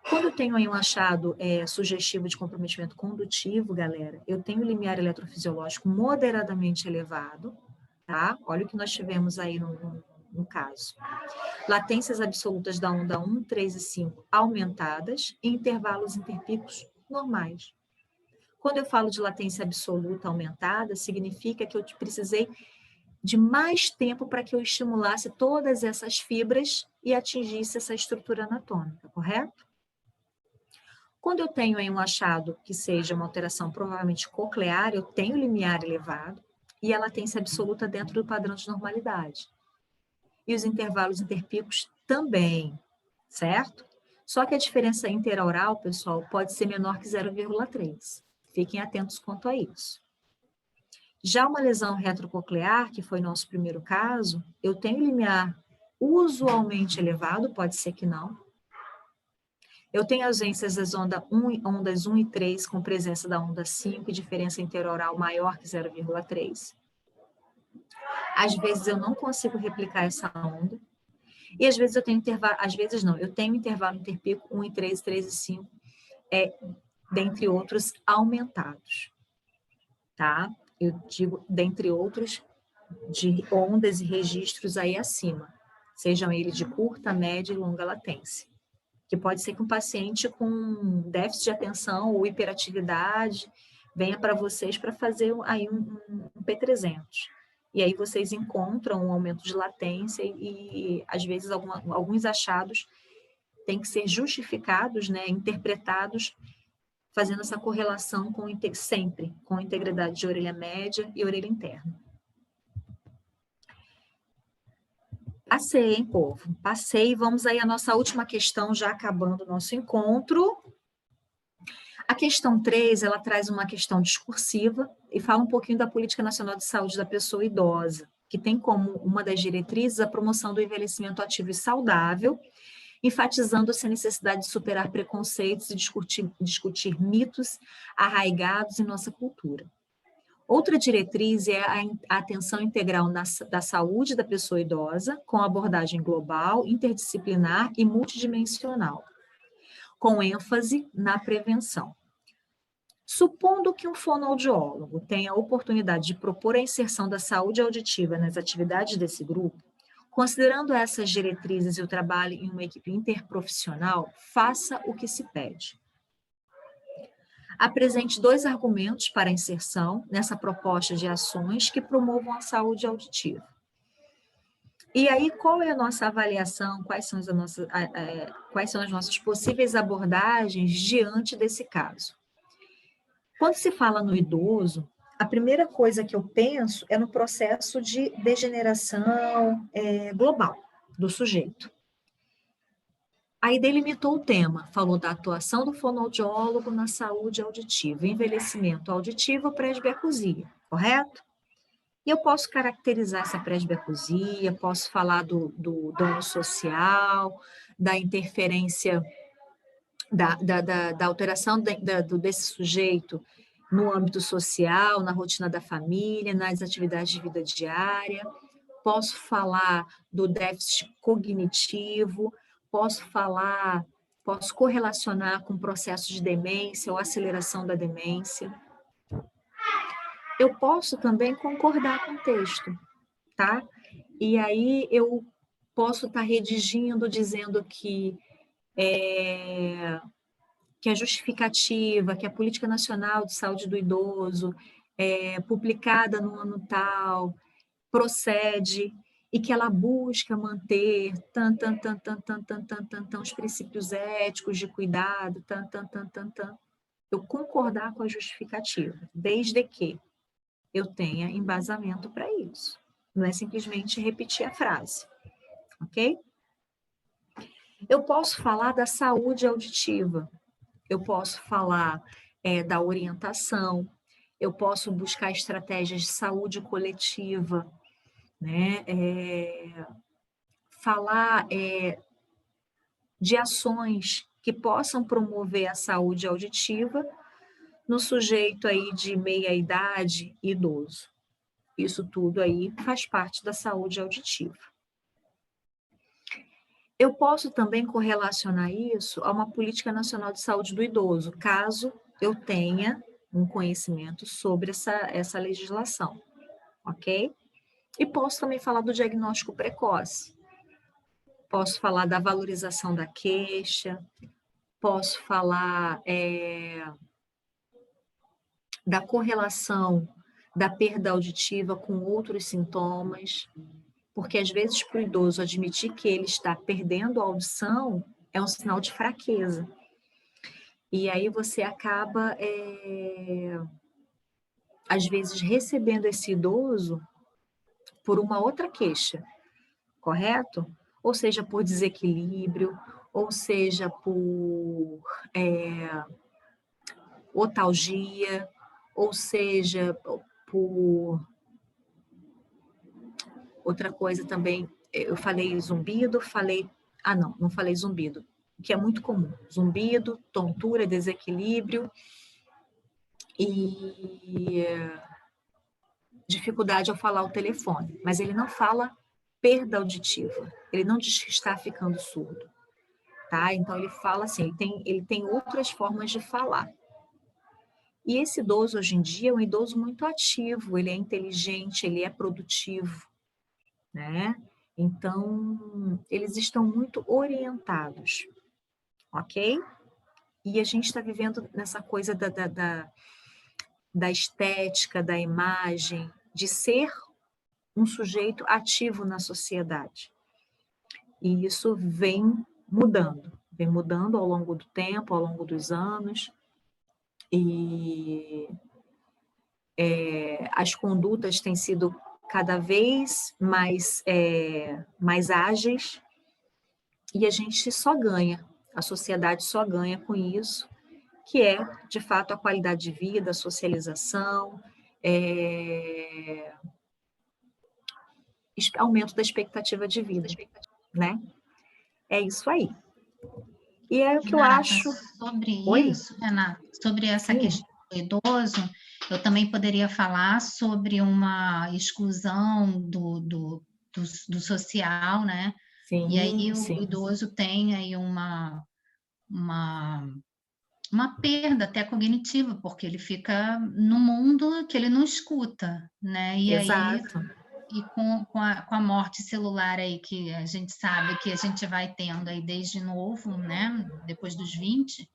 Quando eu tenho aí um achado sugestivo de comprometimento condutivo, galera, eu tenho limiar eletrofisiológico moderadamente elevado, tá? Olha o que nós tivemos aí no caso. Latências absolutas da onda 1, 3 e 5 aumentadas e intervalos interpicos normais. Quando eu falo de latência absoluta aumentada, significa que eu precisei de mais tempo para que eu estimulasse todas essas fibras e atingisse essa estrutura anatômica, correto? Quando eu tenho aí um achado que seja uma alteração provavelmente coclear, eu tenho limiar elevado e a latência absoluta dentro do padrão de normalidade. E os intervalos interpicos também, certo? Só que a diferença interaural, pessoal, pode ser menor que 0,3. Fiquem atentos quanto a isso. Já uma lesão retrococlear, que foi nosso primeiro caso, eu tenho limiar usualmente elevado, pode ser que não. Eu tenho ausências das ondas 1 e 3 com presença da onda 5 e diferença interaural maior que 0,3. Às vezes eu não consigo replicar essa onda. E às vezes eu tenho intervalo, às vezes não, eu tenho intervalo interpico 1 e 3, 3 e 5, dentre outros aumentados, tá? Eu digo, dentre outros, de ondas e registros aí acima, sejam eles de curta, média e longa latência. Que pode ser que um paciente com déficit de atenção ou hiperatividade venha para vocês para fazer aí um P300. E aí vocês encontram um aumento de latência e às vezes, alguns achados têm que ser justificados, né, interpretados, fazendo essa correlação sempre com a integridade de orelha média e orelha interna. Passei, hein, povo? Passei. Vamos aí à nossa última questão, já acabando o nosso encontro. A questão 3, ela traz uma questão discursiva e fala um pouquinho da Política Nacional de Saúde da Pessoa Idosa, que tem como uma das diretrizes a promoção do envelhecimento ativo e saudável, enfatizando-se a necessidade de superar preconceitos e discutir mitos arraigados em nossa cultura. Outra diretriz é a atenção integral da saúde da pessoa idosa, com abordagem global, interdisciplinar e multidimensional, com ênfase na prevenção. Supondo que um fonoaudiólogo tenha a oportunidade de propor a inserção da saúde auditiva nas atividades desse grupo, considerando essas diretrizes e o trabalho em uma equipe interprofissional, faça o que se pede. Apresente 2 argumentos para a inserção nessa proposta de ações que promovam a saúde auditiva. E aí, qual é a nossa avaliação, quais são as nossas possíveis abordagens diante desse caso? Quando se fala no idoso, a primeira coisa que eu penso é no processo de degeneração global do sujeito. Aí delimitou o tema, falou da atuação do fonoaudiólogo na saúde auditiva, envelhecimento auditivo, presbiacusia, correto? E eu posso caracterizar essa presbiacusia, posso falar do dano social, da interferência, da alteração desse sujeito no âmbito social, na rotina da família, nas atividades de vida diária, posso falar do déficit cognitivo, posso falar posso correlacionar com processos de demência ou aceleração da demência. Eu posso também concordar com o texto, tá? E aí eu posso estar redigindo, dizendo que a justificativa, que a Política Nacional de Saúde do Idoso, publicada no ano tal, procede e que ela busca manter os princípios éticos de cuidado, eu concordar com a justificativa, desde que eu tenha embasamento para isso. Não é simplesmente repetir a frase, ok? Eu posso falar da saúde auditiva, eu posso falar da orientação, eu posso buscar estratégias de saúde coletiva, né? Falar de ações que possam promover a saúde auditiva no sujeito aí de meia idade, idoso. Isso tudo aí faz parte da saúde auditiva. Eu posso também correlacionar isso a uma política nacional de saúde do idoso, caso eu tenha um conhecimento sobre essa legislação, ok? E posso também falar do diagnóstico precoce. Posso falar da valorização da queixa, posso falar da correlação da perda auditiva com outros sintomas, porque às vezes para o idoso admitir que ele está perdendo a audição é um sinal de fraqueza. E aí você acaba, às vezes, recebendo esse idoso por uma outra queixa, correto? Ou seja, por desequilíbrio, ou seja, por otalgia, ou seja, por outra coisa também, eu falei zumbido, não falei zumbido, que é muito comum, zumbido, tontura, desequilíbrio e dificuldade ao falar o telefone, mas ele não fala perda auditiva, ele não diz que está ficando surdo, tá? Então ele fala assim, ele tem outras formas de falar. E esse idoso hoje em dia é um idoso muito ativo, ele é inteligente, ele é produtivo, né? Então, eles estão muito orientados, ok? E a gente está vivendo nessa coisa da estética, da imagem, de ser um sujeito ativo na sociedade. E isso vem mudando ao longo do tempo, ao longo dos anos, e as condutas têm sido cada vez mais ágeis, e a gente só ganha, a sociedade só ganha com isso, que é, de fato, a qualidade de vida, a socialização, aumento da expectativa de vida, né? É isso aí. E é o que eu acho... Sobre Oi? isso, Renata, sobre essa Sim. questão do idoso, eu também poderia falar sobre uma exclusão do social, né? Sim, E aí sim. o idoso tem aí uma perda até cognitiva, porque ele fica no mundo que ele não escuta, né? E Exato. aí, e com a morte celular aí, que a gente sabe que a gente vai tendo aí desde novo, né? Depois dos 20,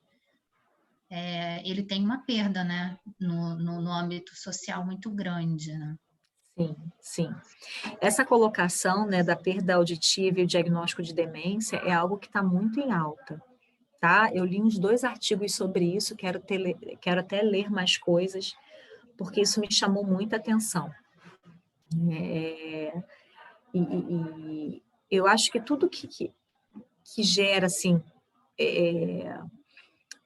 ele tem uma perda, né? No âmbito social muito grande, né? Sim, sim. Essa colocação, né, da perda auditiva e o diagnóstico de demência é algo que está muito em alta, tá? Eu li uns 2 artigos sobre isso, quero até ler mais coisas, porque isso me chamou muita atenção. E eu acho que tudo que gera, assim,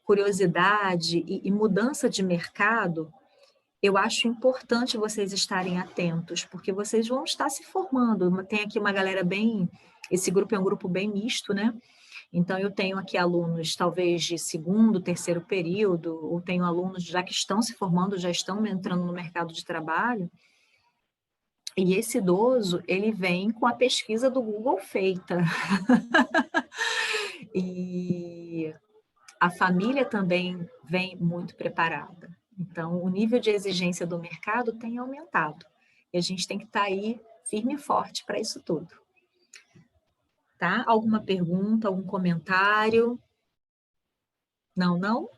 curiosidade e mudança de mercado, eu acho importante vocês estarem atentos, porque vocês vão estar se formando. Tem aqui uma galera esse grupo é um grupo bem misto, né? Então, eu tenho aqui alunos, talvez, de 2º, 3º período, ou tenho alunos já que estão se formando, já estão entrando no mercado de trabalho, e esse idoso, ele vem com a pesquisa do Google feita. E a família também vem muito preparada. Então, o nível de exigência do mercado tem aumentado. E a gente tem que estar aí firme e forte para isso tudo. Tá? Alguma pergunta, algum comentário? Não, não?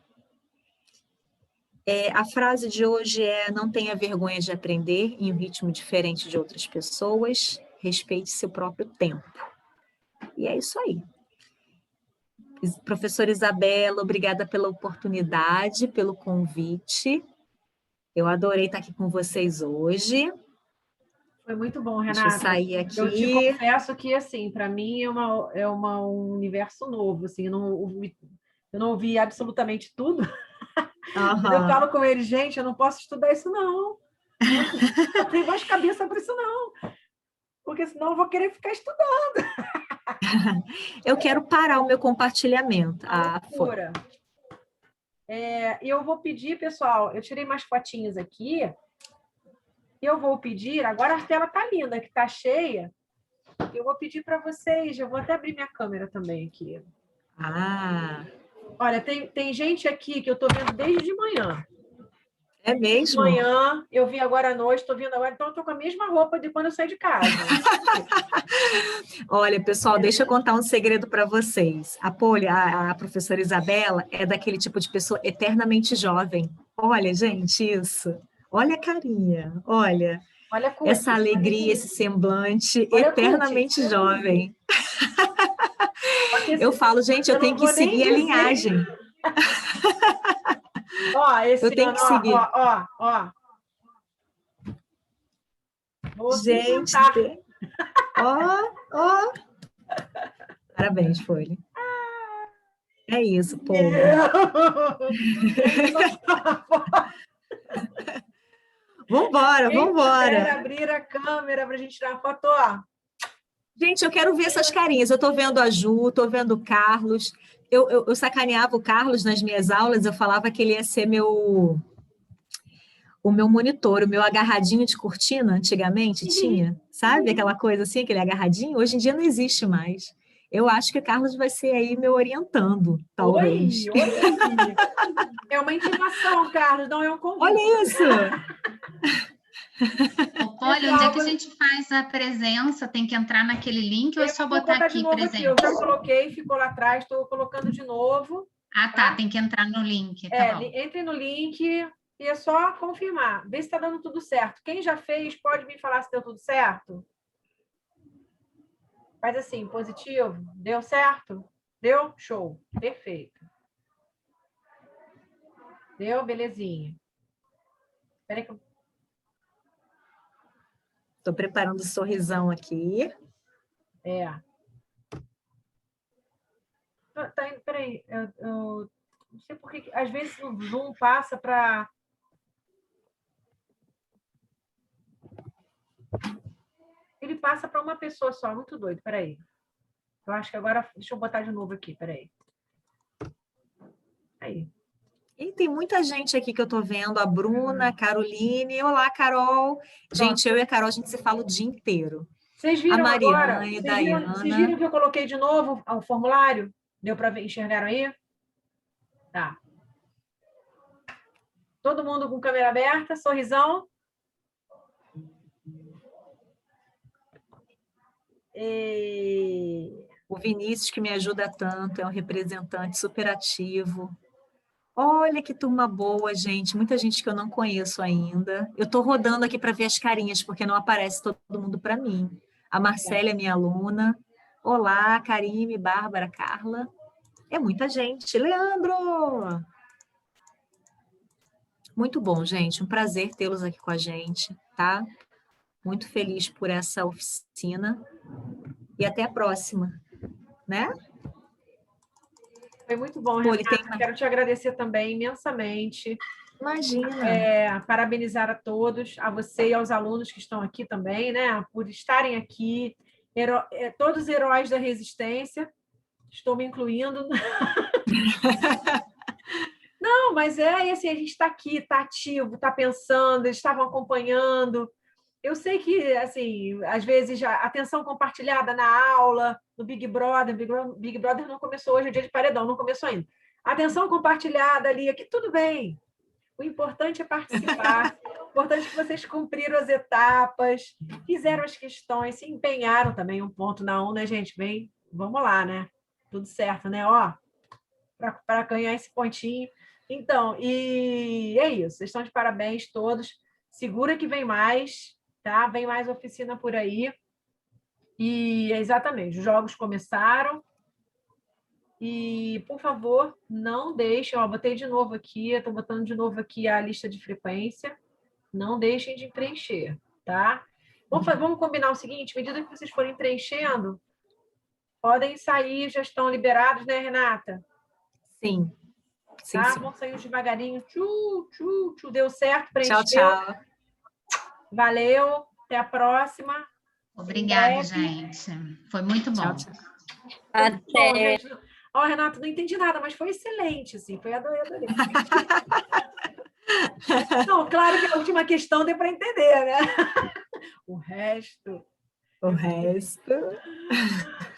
A frase de hoje é: não tenha vergonha de aprender em um ritmo diferente de outras pessoas, respeite seu próprio tempo. E é isso aí. Professora Isabela, obrigada pela oportunidade, pelo convite. Eu adorei estar aqui com vocês hoje. Foi muito bom, Deixa eu Renata. sair aqui. Eu te confesso que, assim, para mim um universo novo, assim, eu não ouvi absolutamente tudo. Mas eu falo com ele, gente, eu não posso estudar isso, não. Eu tenho mais cabeça para isso, não. Porque senão eu vou querer ficar estudando. Eu quero parar o meu compartilhamento. Loucura. E eu vou pedir, pessoal, eu tirei mais fotinhas aqui. Eu vou pedir, agora a tela está linda, que está cheia. Eu vou pedir para vocês, eu vou até abrir minha câmera também aqui. Olha, tem gente aqui que eu estou vendo desde de manhã. É mesmo? De manhã, eu vim agora à noite, estou vindo agora, então eu estou com a mesma roupa de quando eu saí de casa. Olha, pessoal, deixa eu contar um segredo para vocês. A professora Isabela é daquele tipo de pessoa eternamente jovem. Olha, gente, isso. Olha a carinha, olha essa alegria, esse semblante eternamente jovem. Eu falo, gente, eu tenho que seguir a linhagem. Ó, esse eu tenho que seguir. Ó. Gente, ó. Parabéns, Folha. É isso, povo. Vambora. Quero abrir a câmera para a gente tirar a foto, ó. Gente, eu quero ver essas carinhas. Eu estou vendo a Ju, estou vendo o Carlos. Eu sacaneava o Carlos nas minhas aulas, eu falava que ele ia ser o meu monitor, o meu agarradinho de cortina, antigamente tinha, sabe? Aquela coisa assim, aquele agarradinho. Hoje em dia não existe mais. Eu acho que o Carlos vai ser aí meu orientando, talvez. Oi. É uma intimação, Carlos, não é um convite. Olha isso! Olha, onde é que a gente faz a presença? Tem que entrar naquele link ou é só botar aqui presente? Eu já coloquei, ficou lá atrás, estou colocando de novo. Tá, tem que entrar no link. Tá bom. Entre no link e é só confirmar, ver se está dando tudo certo. Quem já fez, pode me falar se deu tudo certo? Faz assim, positivo. Deu certo? Deu? Show. Perfeito. Deu? Belezinha. Espera aí que eu... Estou preparando o sorrisão aqui. Peraí, eu não sei por que às vezes o Zoom passa para... Ele passa para uma pessoa só, muito doido, peraí. Eu acho que agora... Deixa eu botar de novo aqui, peraí. Aí. E tem muita gente aqui que eu estou vendo, a Bruna, a Caroline. Olá, Carol. Gente, eu e a Carol, a gente se fala o dia inteiro. Vocês viram a Mariana agora? E Dayana. Vocês viram que eu coloquei de novo o formulário? Deu para ver? Enxergaram aí? Tá. Todo mundo com câmera aberta, sorrisão. O Vinícius, que me ajuda tanto, é um representante super ativo. Olha que turma boa, gente. Muita gente que eu não conheço ainda. Eu estou rodando aqui para ver as carinhas, porque não aparece todo mundo para mim. A Marcela é minha aluna. Olá, Karime, Bárbara, Carla. É muita gente. Leandro! Muito bom, gente. Um prazer tê-los aqui com a gente, tá? Muito feliz por essa oficina. E até a próxima, né? Foi muito bom, Renata. Quero te agradecer também imensamente. Imagina. Parabenizar a todos, a você e aos alunos que estão aqui também, né? Por estarem aqui. Todos heróis da resistência. Estou me incluindo. Não, mas assim, a gente está aqui, está ativo, está pensando, eles estavam acompanhando. Eu sei que, assim, às vezes a atenção compartilhada na aula, no Big Brother não começou hoje, é dia de paredão, não começou ainda. Atenção compartilhada ali, aqui tudo bem. O importante é participar. O importante é que vocês cumpriram as etapas, fizeram as questões, se empenharam também um ponto na 1, né, gente? Bem, vamos lá, né? Tudo certo, né? Ó, para ganhar esse pontinho. Então, e é isso. Vocês estão de parabéns todos. Segura que vem mais, tá? Vem mais oficina por aí. E exatamente, os jogos começaram. E, por favor, não deixem, ó, botei de novo aqui, estou botando de novo aqui a lista de frequência, não deixem de preencher, tá? Vamos combinar o seguinte, à medida que vocês forem preenchendo, podem sair, já estão liberados, né, Renata? Sim. Sim, Tá? sim. Vamos sair devagarinho, deu certo, preencheu. Tchau, tchau. Valeu, até a próxima. Obrigada, gente. Foi muito bom. Tchau, tchau. Até. Ó, Renata, não entendi nada, mas foi excelente, assim, foi adorei. Não, claro que a última questão deu para entender, né? O resto... O resto...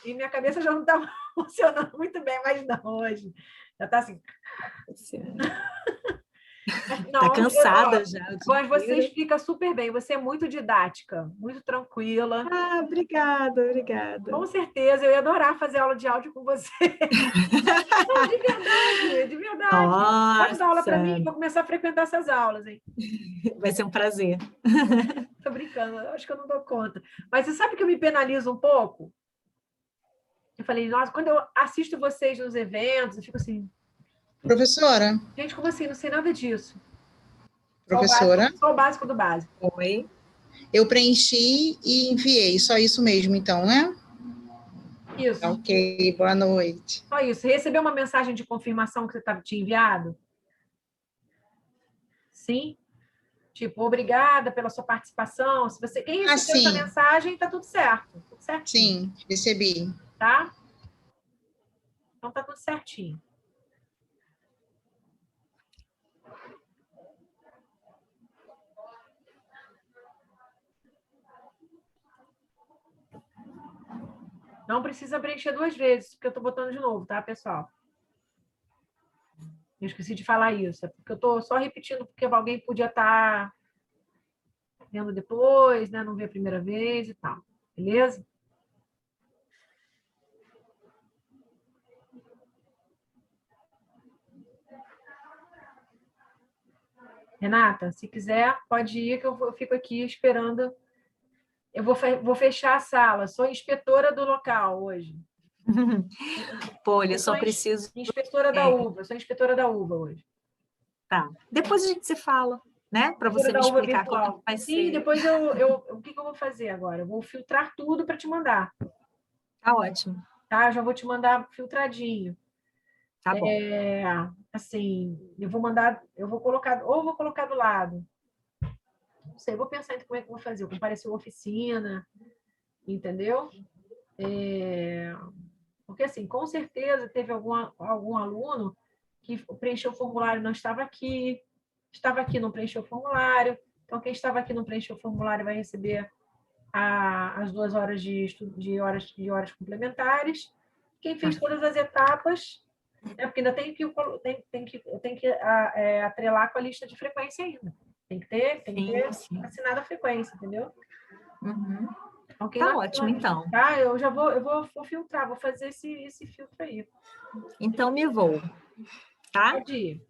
E minha cabeça já não está funcionando muito bem, mas não, hoje. Já está assim... Está cansada já. Mas você explica super bem, você é muito didática, muito tranquila. Ah, obrigada, obrigada. Com certeza, eu ia adorar fazer aula de áudio com você. Não, de verdade, de verdade. Nossa. Pode dar aula para mim, vou começar a frequentar essas aulas, hein? Vai ser um prazer. Tô brincando, acho que eu não dou conta. Mas você sabe que eu me penalizo um pouco? Eu falei, nossa, quando eu assisto vocês nos eventos, eu fico assim... Professora? Gente, como assim? Não sei nada disso. Professora? Só o básico do básico. Oi. Eu preenchi e enviei, só isso mesmo, então, né? Isso. Ok, boa noite. Só isso. Você recebeu uma mensagem de confirmação que você tinha enviado? Sim? Tipo, obrigada pela sua participação. Se você, quem recebeu essa mensagem, está tudo certo. Tudo certinho. Sim, recebi. Tá? Então, está tudo certinho. Não precisa preencher 2 vezes, porque eu estou botando de novo, tá, pessoal? Eu esqueci de falar isso. É porque eu estou só repetindo, porque alguém podia estar vendo depois, né? Não ver a primeira vez e tal. Beleza? Renata, se quiser, pode ir, que eu fico aqui esperando. Eu vou fechar a sala. Sou inspetora do local hoje. Pô, eu só preciso... Inspetora da uva. Sou inspetora da uva hoje. Tá. Depois a gente se fala, né? Para você me explicar como vai ser. Sim, depois o que eu vou fazer agora? Eu vou filtrar tudo para te mandar. Tá ótimo. Tá? Eu já vou te mandar filtradinho. Tá bom. Assim, eu vou colocar do lado. Não sei, eu vou pensar em como é que eu vou fazer. Eu comparecer uma oficina, entendeu? Porque, assim, com certeza teve algum aluno que preencheu o formulário e não estava aqui não preencheu o formulário. Então, quem estava aqui não preencheu o formulário vai receber as 2 horas de horas complementares. Quem fez todas as etapas, porque ainda tem que atrelar com a lista de frequência ainda. Tem que ter assinado a frequência, entendeu? Uhum. Então, tá ótimo, então. Tá, eu vou filtrar, vou fazer esse filtro aí. Então, me vou. Tá? Pode ir.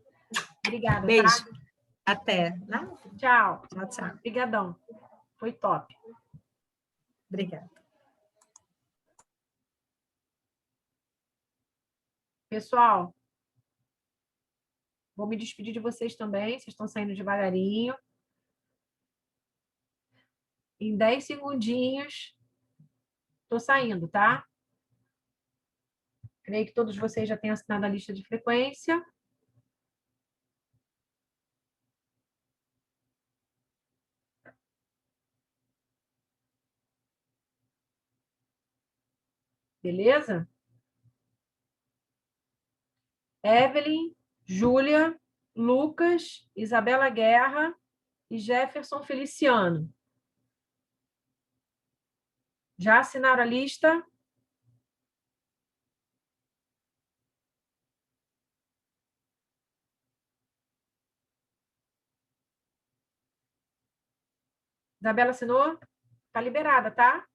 Obrigada. Beijo. Tá? Até. Tchau. Tchau, tchau. Obrigadão. Foi top. Obrigada. Pessoal, vou me despedir de vocês também. Vocês estão saindo devagarinho. Em 10 segundinhos, estou saindo, tá? Creio que todos vocês já tenham assinado a lista de frequência. Beleza? Evelyn, Júlia, Lucas, Isabela Guerra e Jefferson Feliciano. Já assinaram a lista? Isabela assinou? Tá liberada, tá?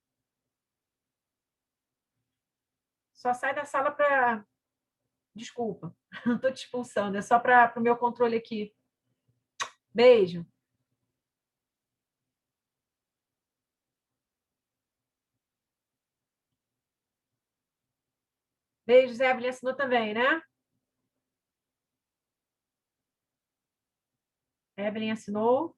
Só sai da sala para... Desculpa, não estou te expulsando, é só para o meu controle aqui. Beijo. Beijo, Zé. Evelyn assinou também, né? Evelyn assinou.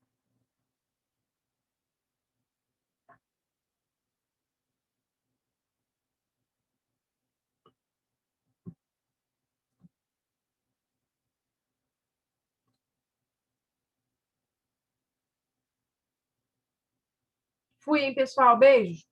Fui, hein, pessoal? Beijo.